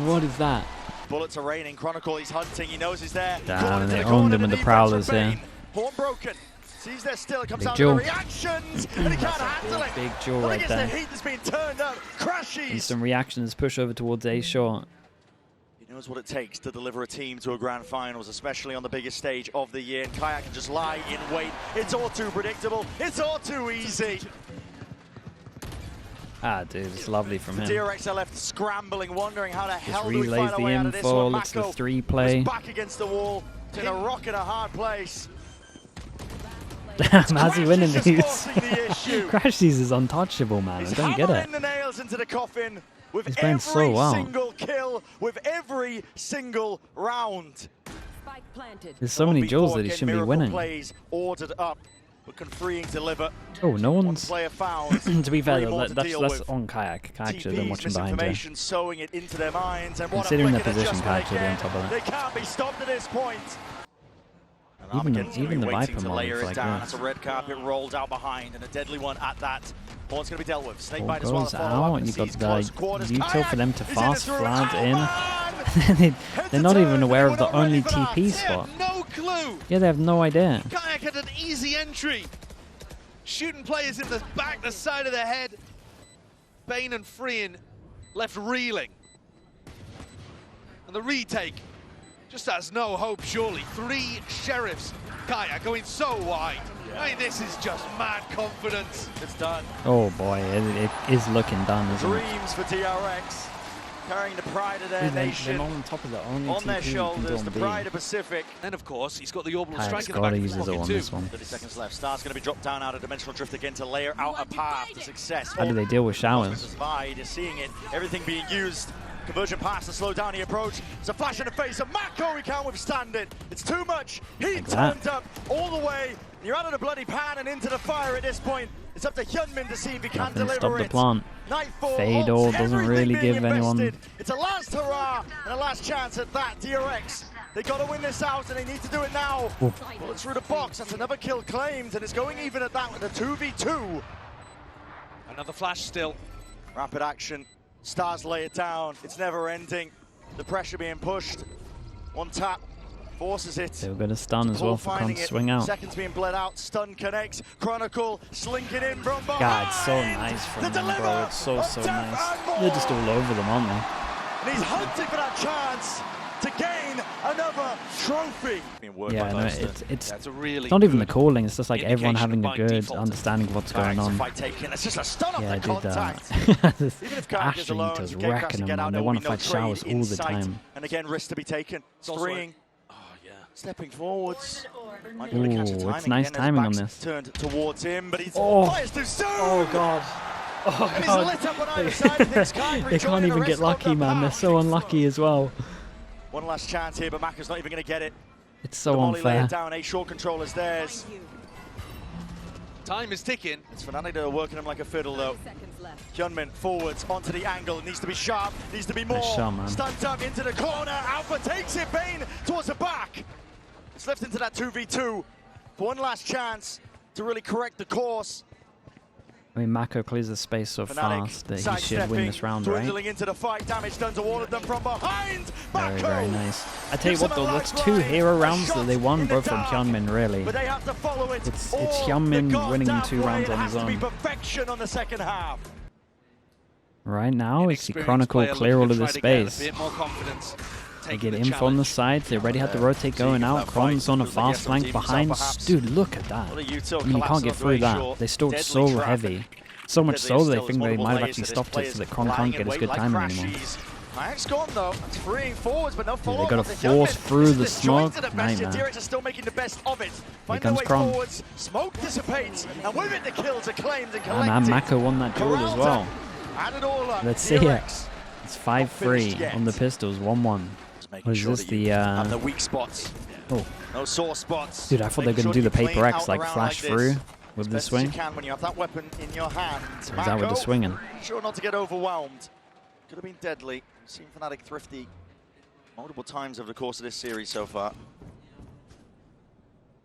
What is that? Bullets are raining. Chronicle, he's hunting. He knows he's there. Damn, they owned him with the Prowlers here. Horn broken. Sees there still. It comes out of the reactions, and he can't handle it. Big jaw right there. The heat that's being turned up. Crashes. And some reactions. Push over towards A short. He knows what it takes to deliver a team to a grand finals, especially on the biggest stage of the year. And Kayak can just lie in wait. It's all too predictable. It's all too easy. Ah, dude, it's lovely from him. DRX are left scrambling, wondering how the hell do we relays find our way out of this one. It's the Mako 3 play. back against the wall, in a rock in a hard place. How's he winning these? Crash these is untouchable, man. I don't get it. The nails into the coffin with He's playing so well. Single kill, with every single round. There's so many duels that he shouldn't be winning. Plays ordered up. But can Freeing deliver? Oh, no one's. Found, to be fair, though, that's on Kayak. Kayak should have been watching behind him. Sowing it into their minds, and considering the position, Kayak should be on top of that. They can't be stopped at this point. Even the Viper mod is like that. That's a red carpet rolled out behind, and a deadly one at that. Horn's going to be dealt with. Snake Ball bite as well. Goes out. You got the util for them to fast flag in. They're not even aware of the only TP spot. No clue. Yeah, they have no idea. Kayak had an easy entry. Shooting players in the back, the side of the head. Bane and Freeing left reeling. And the retake just has no hope, surely. 3 sheriffs. Kayak going so wide. I mean, this is just mad confidence. It's done. Oh boy, it is looking done, isn't it? Dreams for DRX. Carrying the pride of their nation they're on top of the only on their shoulders, the pride of Pacific. And of course, he's got the orbital strike in the back. back. Use his on this one. 30 seconds left. Star's going to be dropped down out of Dimensional Drift again to layer out a path to success. How do they deal with showers? You're seeing it, everything being used. Conversion pass to slow down the approach. It's a flash in the face of Mako. He can't withstand it. It's too much. He turned up all the way. You're out of the bloody pan and into the fire at this point. It's up to Hyunmin to see if he can deliver stop it. The plant. Nightfall. Fador doesn't really give anyone. It's a last hurrah and a last chance at that. DRX. They got to win this out and they need to do it now. Bullets through the box. That's another kill claimed, and it's going even at that with a 2v2. Another flash still. Rapid action. Stars lay it down. It's never ending. The pressure being pushed. One tap. Forces it. They were going to stun as well for can't swing out. Seconds being bled out. Stun connects. Chronicle slinking in from behind. God, it's so nice from them, bro. It's so nice. They're just all over them, aren't they? And he's hunting for that chance to gain another trophy. Yeah, no, it's not even the calling. It's just like everyone having a good understanding of what's going on. It's just a stun off the dude, Ashley does wrecking them, man. They want to fight showers all the time. And again, risk to be taken. Freeing. Stepping forwards. Ooh, it's nice timing on this. Turned towards him, but he's fires too soon. Oh god. Oh god. They can't even get lucky, man. They're so unlucky as well. One last chance here, but Mako's not even going to get it. It's so unfair. Down, a short control is theirs. Time is ticking. It's FNATIC that are working him like a fiddle, though. Hyunmin forwards onto the angle. Needs to be sharp. Needs to be more. Stunned up into the corner. Alpha takes it. Bane towards the back. It's left into that 2v2 for one last chance to really correct the course. I mean, Mako clears the space so fast that he should win this round, right? Into the fight, damage done to all of them from behind. Very, very nice. I tell you what, though, that's 2 hero rounds that they won, both from Hyunmin, really. But they have to follow it. It's Hyunmin winning 2 rounds on his own. Perfection on the second half. Right now, we see Chronicle clear all of the space. They get info on the sides. They already had the rotate going out. Cron's on a fast flank behind. Dude, look at that. I mean, you can't get through that. They stalked so heavy. So much so that they think they might have actually stopped it so that Cron can't get his good timing anymore. Gone, though. It's freeing forwards, but no follow-up. They got to force through the smoke. Nightmare. DRX are still making the best of it. Here comes Cron. Smoke dissipates, and with it the kills are claimed and collected. And Mako won that duel as well. Let's see it. It's 5-3 on the pistols, 1-1. Was this the weak spots? Oh, no sore spots. Dude, I thought they were gonna do the Paper X, like flash through with the swing. When you have that weapon in your hand. So is that with the swinging? Sure not to get overwhelmed. Could have been deadly. We've seen FNATIC thrifty multiple times over the course of this series so far.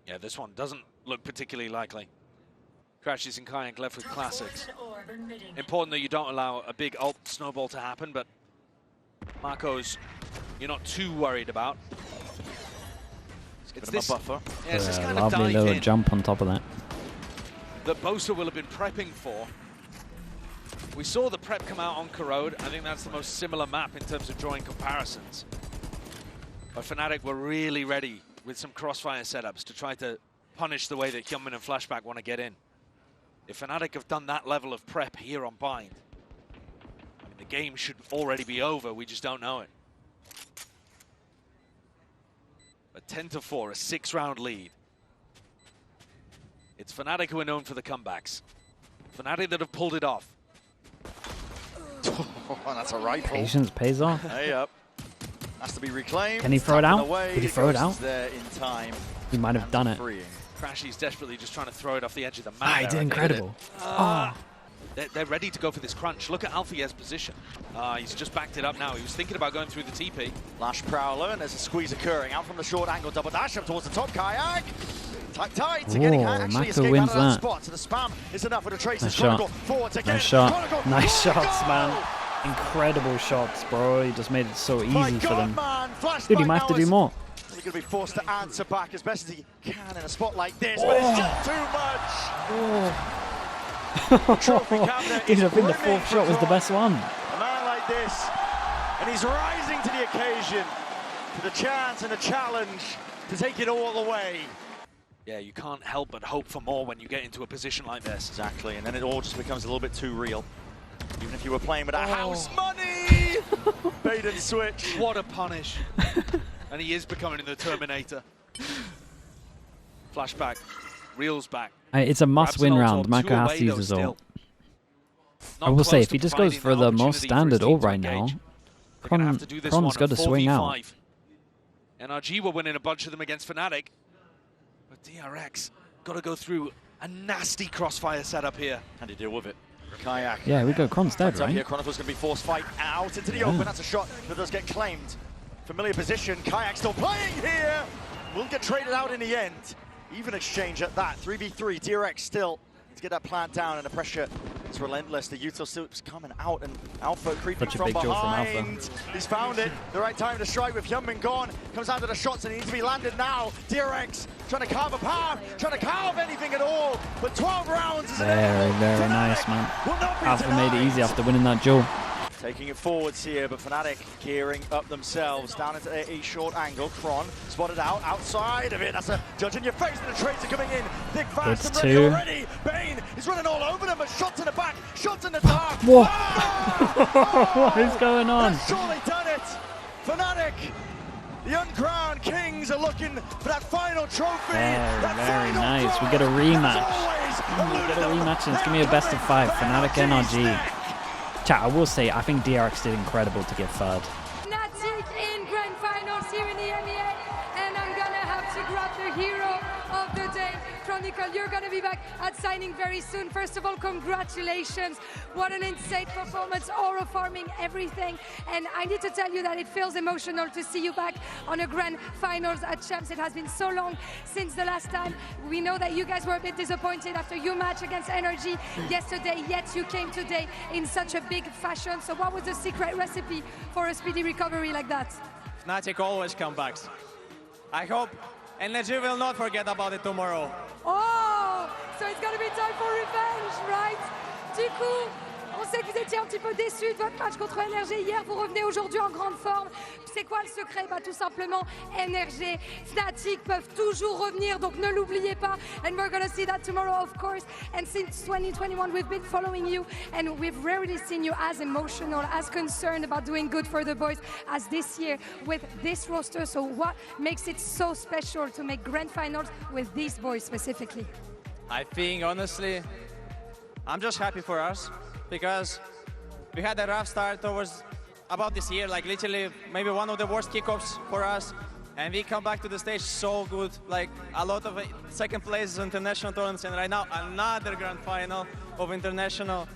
Yeah, this one doesn't look particularly likely. Crashes and Kayak left with classics. Important that you don't allow a big ult snowball to happen, but Marco's you're not too worried about. It's this buffer. Yeah, it's this kind of lovely little jump on top of that. That Bosa will have been prepping for. We saw the prep come out on Corrode. I think that's the most similar map in terms of drawing comparisons. But FNATIC were really ready with some crossfire setups to try to punish the way that Hyunmin and Flashback want to get in. If FNATIC have done that level of prep here on Bind, I mean, the game should already be over. We just don't know it. But 10-4, a 6-round lead. It's FNATIC who are known for the comebacks. FNATIC that have pulled it off. Oh, that's a rifle. Patience pays off. Hey up. Has to be reclaimed. Can he throw it out? Did he throw it out? There in time. He might have done it. Crashy's desperately just trying to throw it off the edge of the map. Ah, he did incredible. They're ready to go for this crunch. Look at Alfier's position. He's just backed it up now. He was thinking about going through the TP. Lash Prowler, and there's a squeeze occurring. Out from the short angle, double dash up towards the top. Kayak. Tight. Mako wins that. Spot. So the spam is enough with the traces. Nice shot. Nice shot. Nice shots, man. Incredible shots, bro. He just made it so easy for them. Dude, he might have to do more. He's going to be forced to answer back as best as he can in a spot like this, but it's just too much. Dude, I think the fourth shot was the best one. A man like this, and he's rising to the occasion for the chance and the challenge to take it all the way. Yeah, you can't help but hope for more when you get into a position like this. Exactly, and then it all just becomes a little bit too real. Even if you were playing with house money! Bait and switch. What a punish. And he is becoming the Terminator. Flashback, reels back. It's a must-win round. Mako has to use his ult. I will say, if he just goes for the most standard ult right now, Cron's got to swing out. NRG were winning a bunch of them against FNATIC. But DRX got to go through a nasty crossfire setup here. How do you deal with it? Kayak. Yeah, we go Cron's dead, right? Here, Chronicle's going to be forced fight out into the open. That's a shot that does get claimed. Familiar position. Kayak still playing here. Will get traded out in the end. Even exchange at that. 3v3. DRX still to get that plant down, and the pressure is relentless. The Util still coming out, and Alpha creeping from behind. He's found it. The right time to strike with Hyunmin gone. Comes down to the shots, and he needs to be landed now. DRX trying to carve a path, trying to carve anything at all. But 12 rounds is very nice, man. Alpha made it easy after winning that duel. Taking it forwards here, but FNATIC gearing up themselves. Down into a short angle. Cron spotted out, outside of it. That's a judge in your face, and the trades are coming in. Thick, fast, and ready already. Bane is running all over them, but shots in the back, shots in the dark. What? What is going on? That's surely done it. FNATIC, the uncrowned kings, are looking for that final trophy. Very nice. We get a rematch. And it's going to be a best of 5. FNATIC NRG. Chat, I will say, I think DRX did incredible to get third. FNATIC in grand finals here in the MEA, and I'm gonna have to grab the hero of the day. Chronicle, you're gonna be back at signing very soon. First of all, congratulations. What an insane performance, aura farming, everything. And I need to tell you that it feels emotional to see you back on a grand finals at Champs. It has been so long since the last time. We know that you guys were a bit disappointed after your match against Energy yesterday, yet you came today in such a big fashion. So what was the secret recipe for a speedy recovery like that? FNATIC always comebacks. I hope Energy will not forget about it tomorrow. Oh, so it's gonna be time for revenge, right? Du coup, On sait que vous étiez un petit peu déçus de votre match contre NRG hier. Vous revenez aujourd'hui en grande forme. C'est quoi le secret? Tout simplement, NRG, FNATIC peuvent toujours revenir, donc ne l'oubliez pas. And we're going to see that tomorrow, of course. And since 2021, we've been following you, and we've rarely seen you as emotional, as concerned about doing good for the boys as this year with this roster. So what makes it so special to make grand finals with these boys specifically? I think, honestly, I'm just happy for us because we had a rough start towards about this year, like literally maybe one of the worst kickoffs for us, and we come back to the stage so good, like a lot of second places in international tournaments, and right now another grand final of international.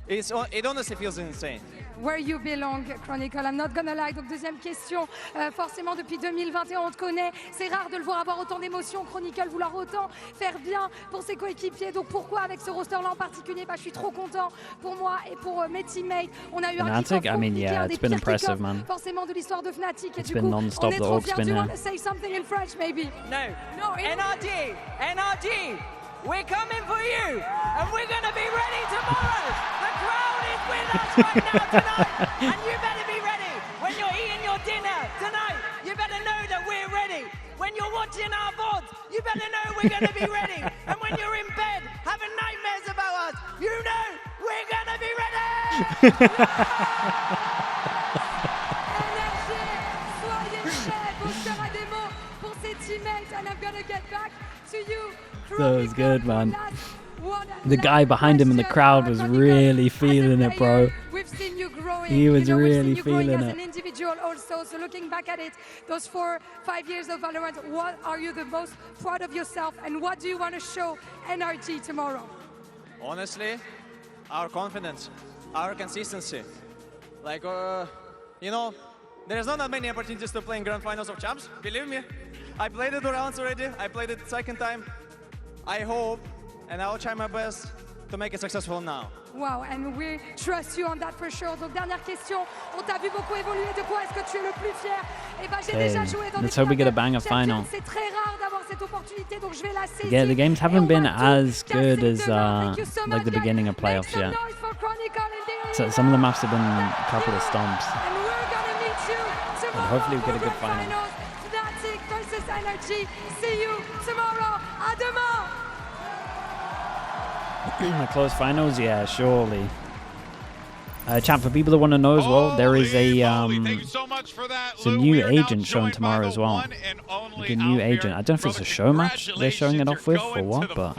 It honestly feels insane. Where you belong, Chronicle, I'm not gonna lie. Donc deuxième question, forcément depuis 2021 on te connaît, c'est rare de le voir avoir autant d'émotions, Chronicle, vouloir autant faire bien pour ses coéquipiers. Donc pourquoi avec ce roster-là en particulier? Je suis trop content pour moi et pour mes teammates. On a eu un kick-off compliqué, un des pires kick-offs forcément de l'histoire de FNATIC. Et du coup, on est trop fiers. Do you want to say something in French, maybe? No, NRG, we're coming for you, and we're gonna be ready tomorrow. The crowd is with us right now tonight, and you better be ready. When you're eating your dinner tonight, you better know that we're ready. When you're watching our VODs, you better know we're gonna be ready. And when you're in bed having nightmares about us, you know we're gonna be ready. NRG, soyez prêts, vos sera des mots pour ses teammates, and I'm gonna get back to you. That was good, man. The guy behind him in the crowd was really feeling it, bro. He was really feeling it. As an individual also, so looking back at it, those 4-5 years of Valorant, what are you the most proud of yourself, and what do you want to show NRG tomorrow? Honestly, our confidence, our consistency. Like, you know, there's not that many opportunities to play in Grand Finals of Champs, believe me. I played it 2 rounds already, I played it second time. I hope, and I'll try my best to make it successful now. Wow, and we trust you on that for sure. Donc dernière question, on t'a vu beaucoup évoluer. De quoi est-ce que tu es le plus fier? Et j'ai déjà joué dans let's hope we get a banger final. C'est très rare d'avoir cette opportunité, donc je vais la saisir. Yeah, the games haven't been as good as like the beginning of playoffs yet. So some of the maps have been a couple of stomps. And we're gonna meet you tomorrow. But hopefully we get a good final. FNATIC versus NRG. See you tomorrow. À demain. The close finals, yeah, surely. Chat, for people that want to know as well, there is a new agent shown tomorrow as well. Like a new agent. I don't know if it's a show match they're showing it off with or what, but